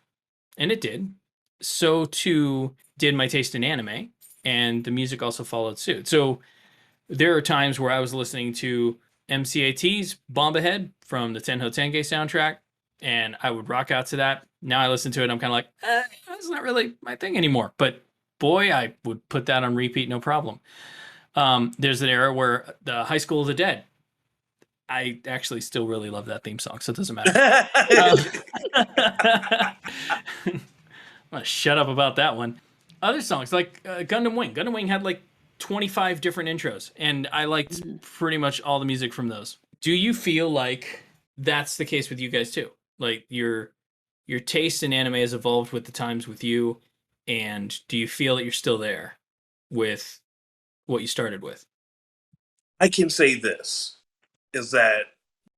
and it did, so too did my taste in anime, and the music also followed suit. So there are times where I was listening to MCAT's Bomb Ahead from the Tenho Tenge soundtrack, and I would rock out to that. Now I listen to it, I'm kind of like, that's not really my thing anymore. But boy, I would put that on repeat, no problem. There's an era where the High School of the Dead, I actually still really love that theme song, so it doesn't matter. I'm gonna shut up about that one. Other songs like Gundam Wing. Gundam Wing had like 25 different intros, and I liked pretty much all the music from those. Do you feel like that's the case with you guys too? Like your taste in anime has evolved with the times with you, and do you feel that you're still there with what you started with? I can say this is that,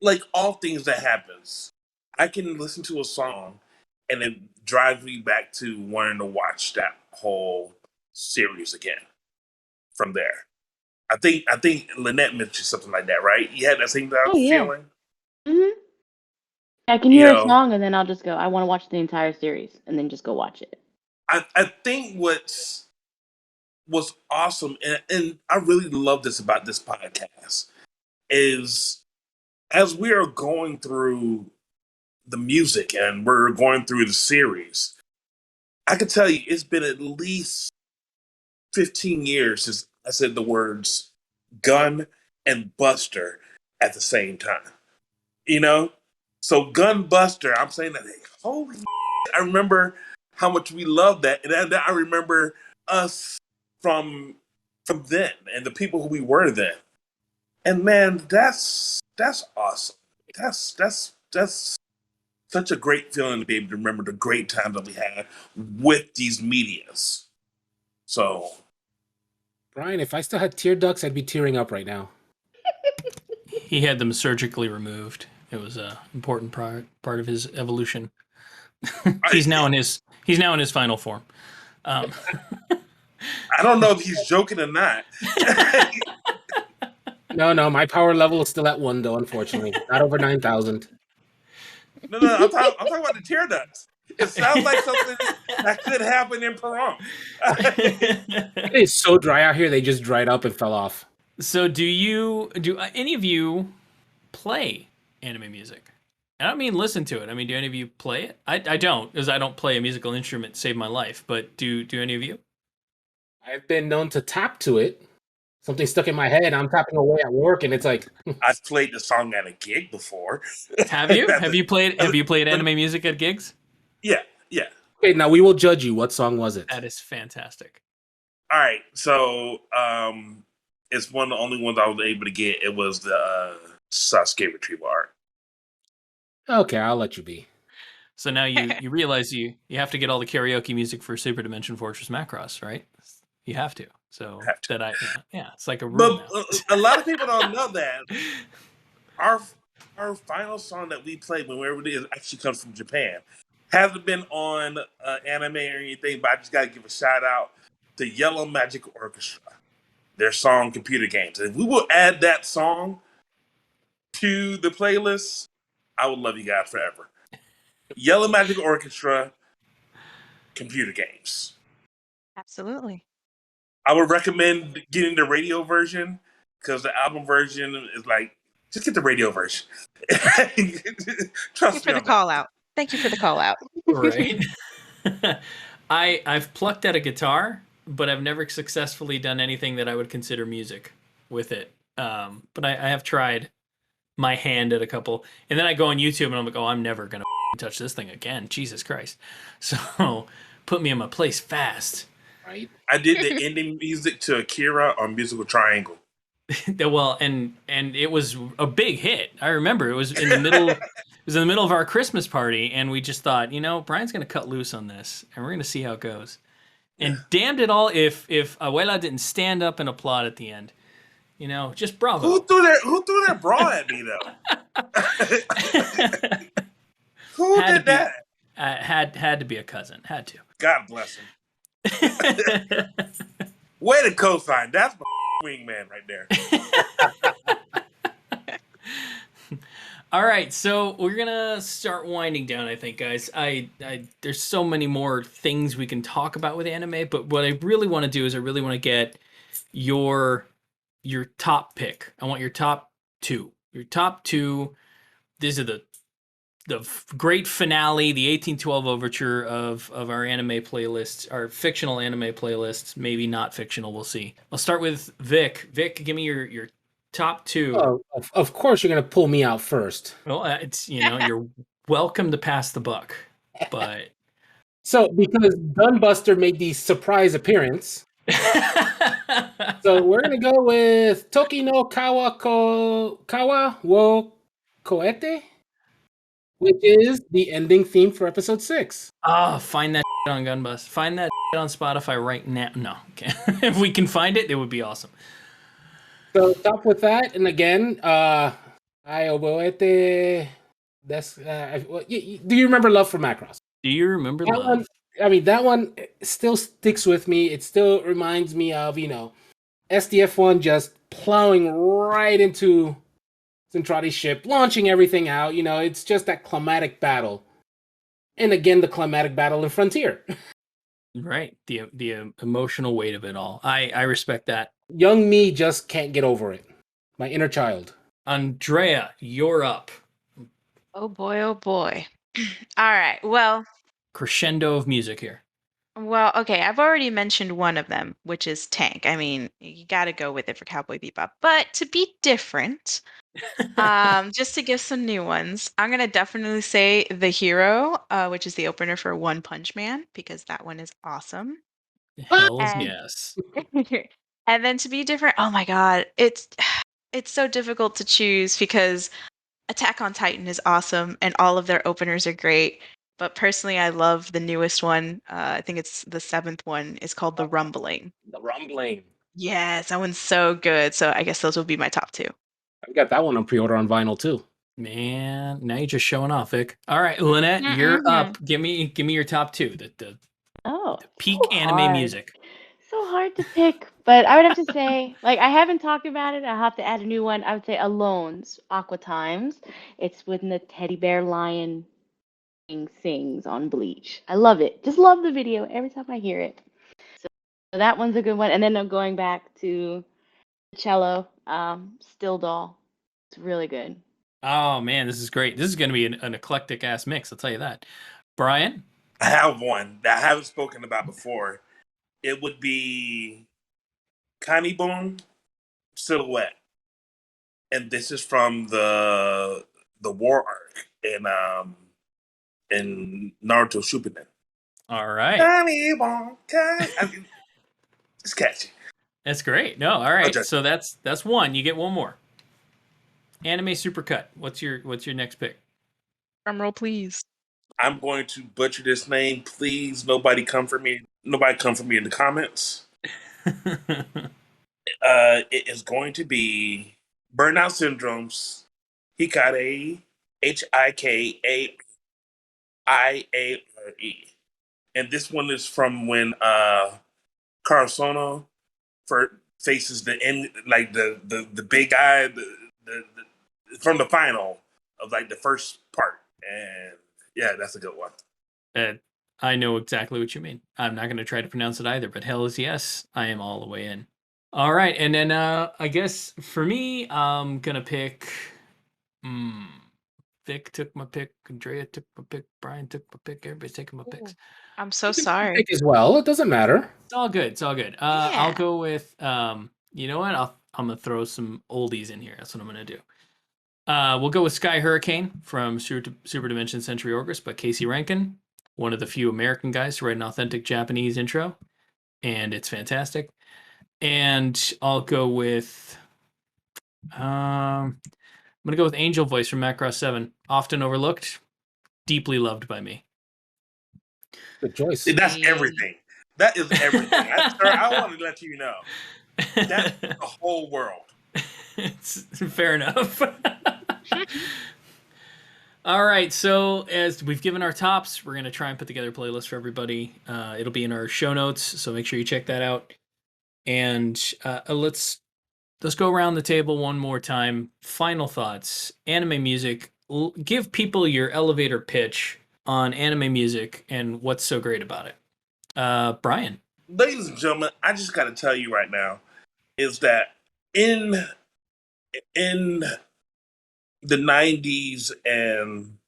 like all things that happens, I can listen to a song and it drives me back to wanting to watch that whole series again from there. I think Lynette mentioned something like that, right? You had that same type Oh of yeah. feeling, Hmm. I can you hear a know. song and then I'll just go, I want to watch the entire series, and then just go watch it. I think was awesome, and I really love this about this podcast is as we are going through the music and we're going through the series, I can tell you it's been at least 15 years since I said the words gun and buster at the same time. You know? So gun buster, I'm saying that, hey, holy I remember how much we loved that. And I remember us from then and the people who we were then. And man, that's awesome. That's such a great feeling to be able to remember the great times that we had with these medias. So Brian, if I still had tear ducts, I'd be tearing up right now. He had them surgically removed. It was an important part of his evolution. he's now in his final form. I don't know if he's joking or not. No, my power level is still at 1, though, unfortunately. Not over 9,000. No, I'm talking about the tear ducts. It sounds like something that could happen in Pahrump. It is so dry out here, they just dried up and fell off. So do any of you play anime music? I don't mean listen to it. I mean, do any of you play it? I don't, because I don't play a musical instrument to save my life. But do any of you? I've been known to tap to it. Something stuck in my head, I'm tapping away at work, and it's like... I've played the song at a gig before. Have you? Have you played anime music at gigs? Yeah. Okay, now we will judge you. What song was it? That is fantastic. All right, so it's one of the only ones I was able to get. It was the Sasuke retrieval art. Okay, I'll let you be. So now you realize you have to get all the karaoke music for Super Dimension Fortress Macross, right? You have to. So Have to. that it's like a rule But now. a lot of people don't know that our final song that we played when wherever it is actually comes from Japan. Hasn't been on anime or anything, but I just gotta give a shout out to Yellow Magic Orchestra. Their song "Computer Games." And if we will add that song to the playlist, I would love you guys forever. Yellow Magic Orchestra, Computer Games. Absolutely. I would recommend getting the radio version because the album version is like, just get the radio version. Thank you Trust for me the on that. call out. Thank you for the call out. Right. I've plucked at a guitar, but I've never successfully done anything that I would consider music with it. But I have tried my hand at a couple, and then I go on YouTube and I'm like, oh, I'm never gonna touch this thing again. Jesus Christ! So put me in my place fast. right? I did the ending music to Akira on Musical Triangle. Well, and it was a big hit. I remember it was in the middle. It was in the middle of our Christmas party, and we just thought, Brian's gonna cut loose on this, and we're gonna see how it goes. And damned it all if Abuela didn't stand up and applaud at the end. Just bravo. Who threw their bra at me though? Who Had to did be, that? had to be a cousin. Had to. God bless him. Way to co-sign. That's my wingman right there. All right, so we're gonna start winding down, I think, guys. There's so many more things we can talk about with anime, but what I really want to do is I really want to get your top pick. I want your top two. Your top two. These are the great finale, the 1812 overture of our anime playlists, our fictional anime playlists. Maybe not fictional. We'll see. I'll start with Vic. Vic, give me your top two. Oh, of course you're gonna pull me out first. Well, it's you're welcome to pass the buck, but So because Gunbuster made the surprise appearance, so we're gonna go with Toki no Kawa wo Koete, which is the ending theme for episode 6. find that on Gunbus. Find that on Spotify right now. No, okay. If we can find it, it would be awesome. So top with that, and again, I oboete. That's do you remember Love for Macross? Do you remember That Love? one, I mean, that one still sticks with me. It still reminds me of SDF1 just plowing right into Zentradi's ship, launching everything out. It's just that climatic battle, and again the climatic battle in Frontier. Right, the emotional weight of it all. I respect that. Young me just can't get over it. My inner child. Andrea, you're up. Oh boy, oh boy. All right. Well, Crescendo of music here. okay, I've already mentioned one of them, which is Tank. I mean, you got to go with it for Cowboy Bebop. But to be different, just to give some new ones, I'm gonna definitely say The Hero, which is the opener for One Punch Man, because that one is awesome. Hells And yes. and then to be different, oh my god, it's so difficult to choose because Attack on Titan is awesome and all of their openers are great. But personally, I love the newest one. I think it's the 7th one. It's called The Rumbling. The Rumbling. Yes, that one's so good. So I guess those will be my top two. I've got that one on pre-order on vinyl too. Man, now you're just showing off, Vic. All right, Lynette, you're up. Give me your top two. The peak so anime hard. music. So hard to pick, but I would have to say, I haven't talked about it. I'll have to add a new one. I would say Alone's Aqua Times. It's when the teddy bear lion sings on Bleach. I love it. Just love the video every time I hear it. So that one's a good one. And then I'm going back to the cello, Still Doll. It's really good. Oh man, this is great. This is going to be an eclectic ass mix. I'll tell you that. Brian, I have one that I haven't spoken about before. It would be Kanibon Silhouette, and this is from the war arc in Naruto Shippuden. All right. Kanibon, it's catchy. That's great. No, all right. Okay. So that's one. You get one more. Anime Supercut. What's your next pick? Drum roll, please. I'm going to butcher this name. Please, nobody come for me. Nobody come for me in the comments. It is going to be Burnout Syndrome's Hikare, Hikaare. And this one is from when Carasono faces the end, like the big guy, the from the final of the first part. And yeah, that's a good one. I know exactly what you mean. I'm not going to try to pronounce it either, but hell is yes. I am all the way in. All right, and then I guess for me, I'm gonna pick. Vic took my pick. Andrea took my pick. Brian took my pick. Everybody's taking my picks. I'm so sorry. Pick as well. It doesn't matter. It's all good. It's all good. I'll go with. You know what? I'm gonna throw some oldies in here. That's what I'm gonna do. We'll go with Sky Hurricane from Super Dimension Century Orchestra by Casey Rankin, one of the few American guys to write an authentic Japanese intro. and it's fantastic. And I'll go with I'm gonna go with Angel Voice from Macross 7. Often overlooked, deeply loved by me. Good choice. That's everything. That is everything. Sir, I want to let you know. That's the whole world. It's fair enough. All right, so as we've given our tops, we're going to try and put together a playlist for everybody. It'll be in our show notes, so make sure you check that out. And let's go around the table one more time. Final thoughts. Anime music. Give people your elevator pitch on anime music and what's so great about it. Brian. Ladies and gentlemen, I just got to tell you right now is that in the 90s and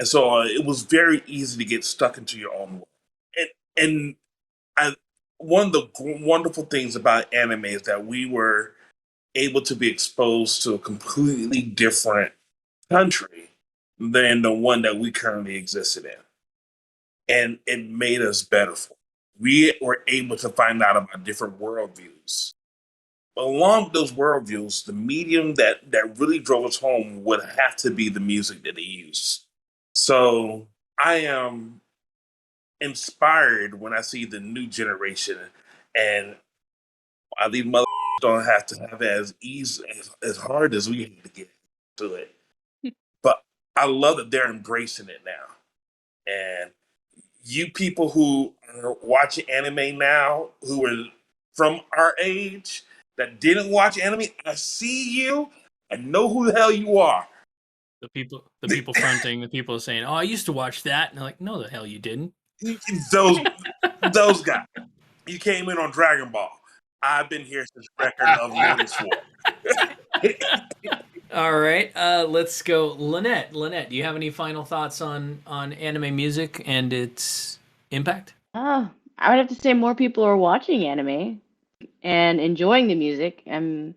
so on, it was very easy to get stuck into your own world. And one of the wonderful things about anime is that we were able to be exposed to a completely different country than the one that we currently existed in. And it made us better for it. We were able to find out about different worldviews. Along with those worldviews, the medium that really drove us home would have to be the music that they use. So I am inspired when I see the new generation, and I these mother don't have to have it as easy as hard as we need to get to it. But I love that they're embracing it now. And you people who are watching anime now, who are from our age that didn't watch anime, I see you. I know who the hell you are. The people fronting, the people saying, "Oh, I used to watch that," and they're like, "No, the hell you didn't." Those guys. You came in on Dragon Ball. I've been here since Record of Lotus War. All right, let's go, Lynette. Lynette, do you have any final thoughts on anime music and its impact? I would have to say more people are watching anime and enjoying the music. And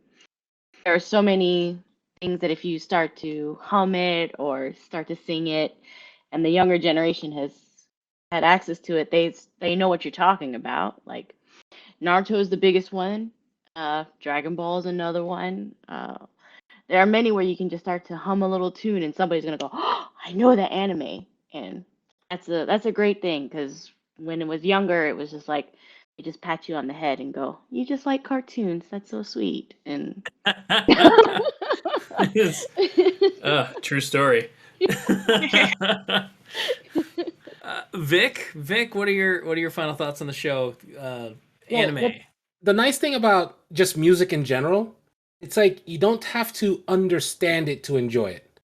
there are so many things that if you start to hum it or start to sing it, and the younger generation has had access to it, they know what you're talking about. Like Naruto is the biggest one. Dragon Ball is another one. There are many where you can just start to hum a little tune, and somebody's gonna go, "Oh, I know that anime," and that's a great thing because when it was younger, it was just like they just pat you on the head and go, "You just like cartoons. That's so sweet." And True story. Vic, what are your final thoughts on the show? Anime. The nice thing about just music in general, it's like you don't have to understand it to enjoy it.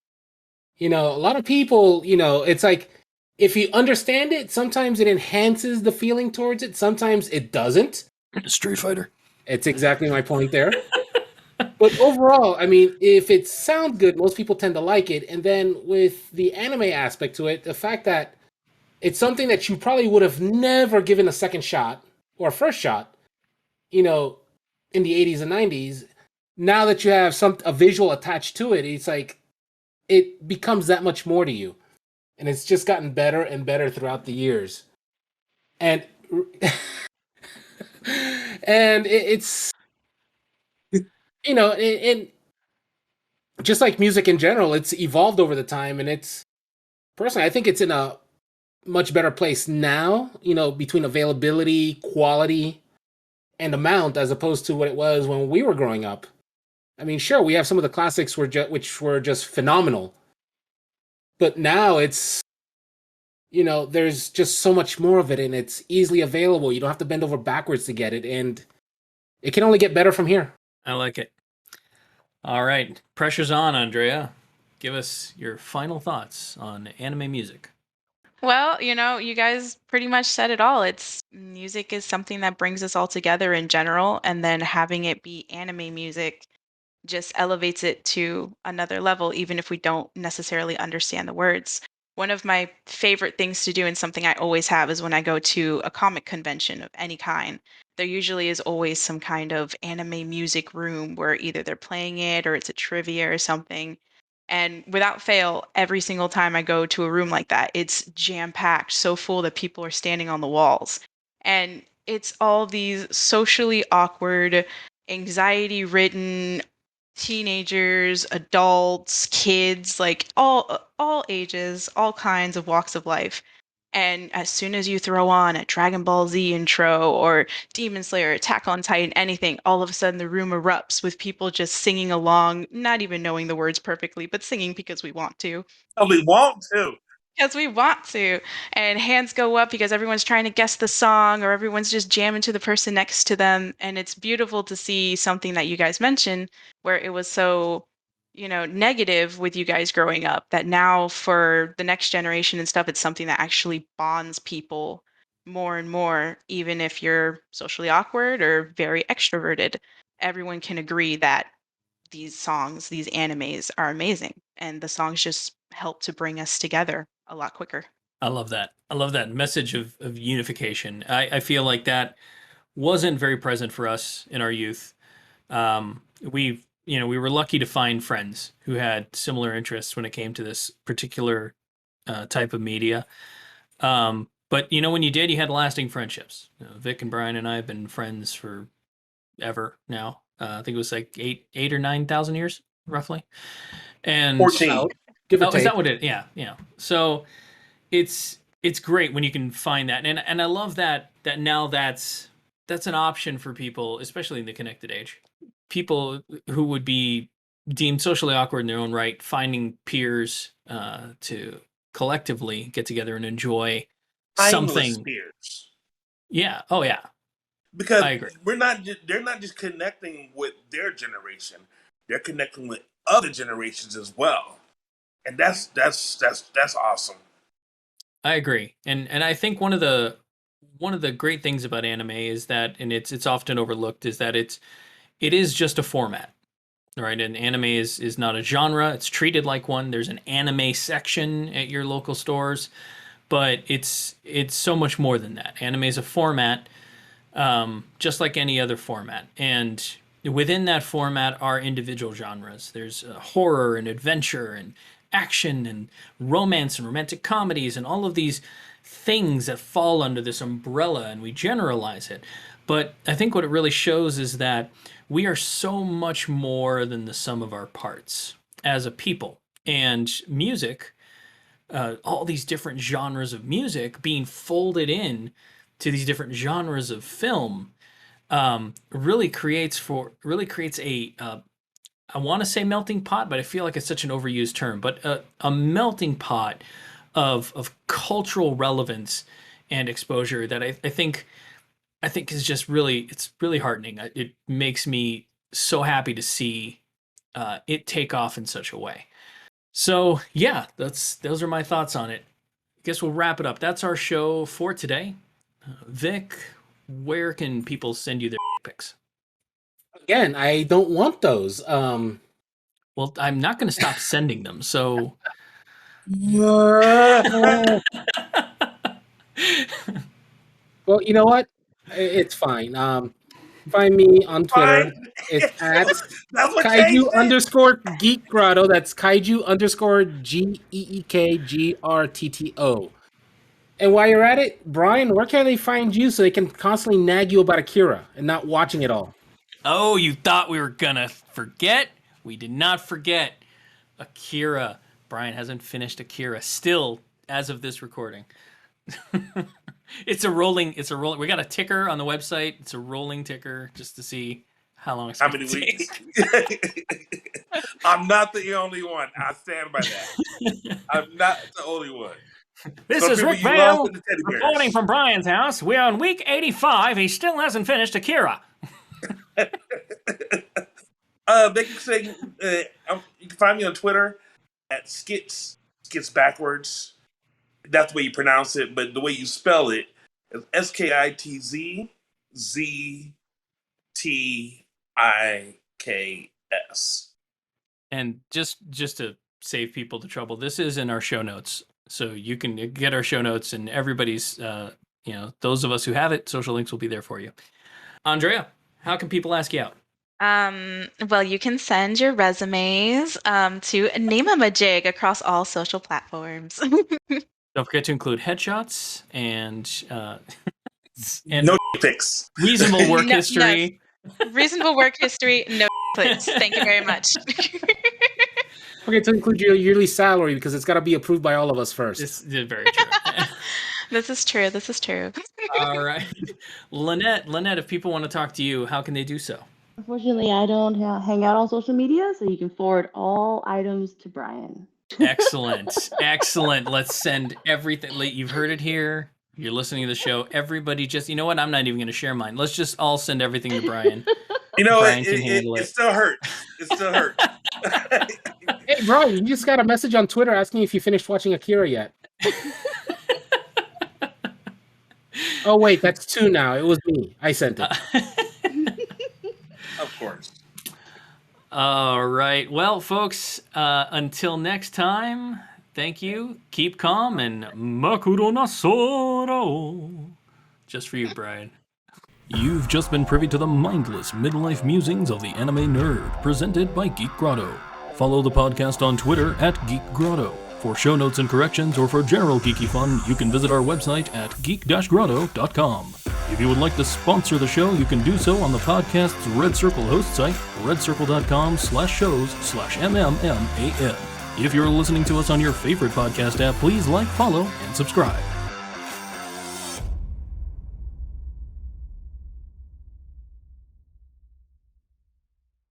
A lot of people, it's like if you understand it, sometimes it enhances the feeling towards it. Sometimes it doesn't. Street Fighter. It's exactly my point there. But overall, I mean, if it sounds good, most people tend to like it. And then with the anime aspect to it, the fact that it's something that you probably would have never given a second shot or a first shot, in the 80s and 90s. Now that you have a visual attached to it, it's like it becomes that much more to you. And it's just gotten better and better throughout the years. And it's just like music in general, it's evolved over the time, and it's personally, I think it's in a much better place now, between availability, quality, and amount, as opposed to what it was when we were growing up. I mean, sure, we have some of the classics which were just phenomenal, but now it's, there's just so much more of it, and it's easily available. You don't have to bend over backwards to get it, and it can only get better from here. I like it. All right, pressure's on, Andrea. Give us your final thoughts on anime music. Well, you guys pretty much said it all. It's music is something that brings us all together in general, and then having it be anime music just elevates it to another level, even if we don't necessarily understand the words. One of my favorite things to do, and something I always have, is when I go to a comic convention of any kind, there usually is always some kind of anime music room where either they're playing it or it's a trivia or something. And without fail, every single time I go to a room like that, it's jam packed, so full that people are standing on the walls. And it's all these socially awkward, anxiety-ridden teenagers, adults, kids, like all ages, all kinds of walks of life. And as soon as you throw on a Dragon Ball Z intro or Demon Slayer, Attack on Titan, anything, all of a sudden the room erupts with people just singing along, not even knowing the words perfectly, but singing because we want to. Oh, we want to. Because we want to. And hands go up because everyone's trying to guess the song or everyone's just jamming to the person next to them. And it's beautiful to see something that you guys mentioned where it was so, negative with you guys growing up that now for the next generation and stuff, it's something that actually bonds people more and more, even if you're socially awkward or very extroverted. Everyone can agree that these songs, these animes are amazing. And the songs just help to bring us together a lot quicker. I love that. I love that message of unification. I feel like that wasn't very present for us in our youth. We were lucky to find friends who had similar interests when it came to this particular type of media. But when you did, you had lasting friendships. Vic and Brian and I have been friends for ever now. I think it was like 8 or 9 thousand years, roughly. And 14. Give or is take. that what it? Yeah. So it's great when you can find that, and I love that now that's an option for people, especially in the connected age. People who would be deemed socially awkward in their own right, finding peers to collectively get together and enjoy Timeless something. peers. Yeah. Oh yeah. Because I agree. they're not just connecting with their generation; they're connecting with other generations as well, and that's awesome. I agree, and I think one of the great things about anime is that, and it's often overlooked, is that it is just a format, right? And anime is not a genre; it's treated like one. There's an anime section at your local stores, but it's so much more than that. Anime is a format, just like any other format, and within that format are individual genres. There's horror and adventure and action and romance and romantic comedies and all of these things that fall under this umbrella, and we generalize it. But I think what it really shows is that we are so much more than the sum of our parts as a people. And music, all these different genres of music being folded in to these different genres of film, really creates a I want to say melting pot, but I feel like it's such an overused term, but a melting pot of cultural relevance and exposure that I think is just it's really heartening. It makes me so happy to see it take off in such a way. So yeah, those are my thoughts on it. I guess we'll wrap it up. That's our show for today. Vic, where can people send you their pics? Again, I don't want those. Well, I'm not going to stop sending them. So well, you know what? It's fine. Find me on Twitter. Fine. It's at That's what Kay Kaiju said. underscore Geek Grotto. That's Kaiju underscore GeekGrtto. And while you're at it, Brian, where can they find you so they can constantly nag you about Akira and not watching it all? Oh, you thought we were going to forget? We did not forget Akira. Brian hasn't finished Akira still as of this recording. It's a rolling. We got a ticker on the website. It's a rolling ticker just to see how long it's How going many to weeks? take. I'm not the only one. I stand by that. I'm not the only one. This Some is people Rick you love Vale with the teddy bears. reporting from Brian's house. We're on week 85. He still hasn't finished Akira. They can say you can find me on Twitter at skits backwards. That's the way you pronounce it, but the way you spell it is SKITZZTIKS. And just to save people the trouble, this is in our show notes, so you can get our show notes, and everybody's those of us who have it, social links will be there for you. Andrea, how can people ask you out? Well, you can send your resumes to Name-a-Majig across all social platforms. Don't forget to include headshots and And no fix. reasonable work No, history. Reasonable work history, no clicks. Thank you very much. Okay, to include your yearly salary because it's got to be approved by all of us first. This is very true. This is true. This is true. All right. Lynette, if people want to talk to you, how can they do so? Unfortunately, I don't hang out on social media, so you can forward all items to Brian. Excellent. Excellent. Let's send everything. You've heard it here. You're listening to the show. Everybody just, you know what? I'm not even going to share mine. Let's just all send everything to Brian. You know, Brian can handle it still hurts. It still hurts. Hey, Brian, you just got a message on Twitter asking if you finished watching Akira yet. Oh, wait, that's 2 now. It was me. I sent it. Of course. All right. Well, folks, until next time, thank you. Keep calm and Makuro Nasoro. Just for you, Brian. You've just been privy to the mindless midlife musings of the anime nerd, presented by Geek Grotto. Follow the podcast on Twitter at Geek Grotto. For show notes and corrections or for general geeky fun, you can visit our website at geek-grotto.com. If you would like to sponsor the show, you can do so on the podcast's Red Circle host site, redcircle.com/shows/mmman. If you're listening to us on your favorite podcast app, please like, follow, and subscribe.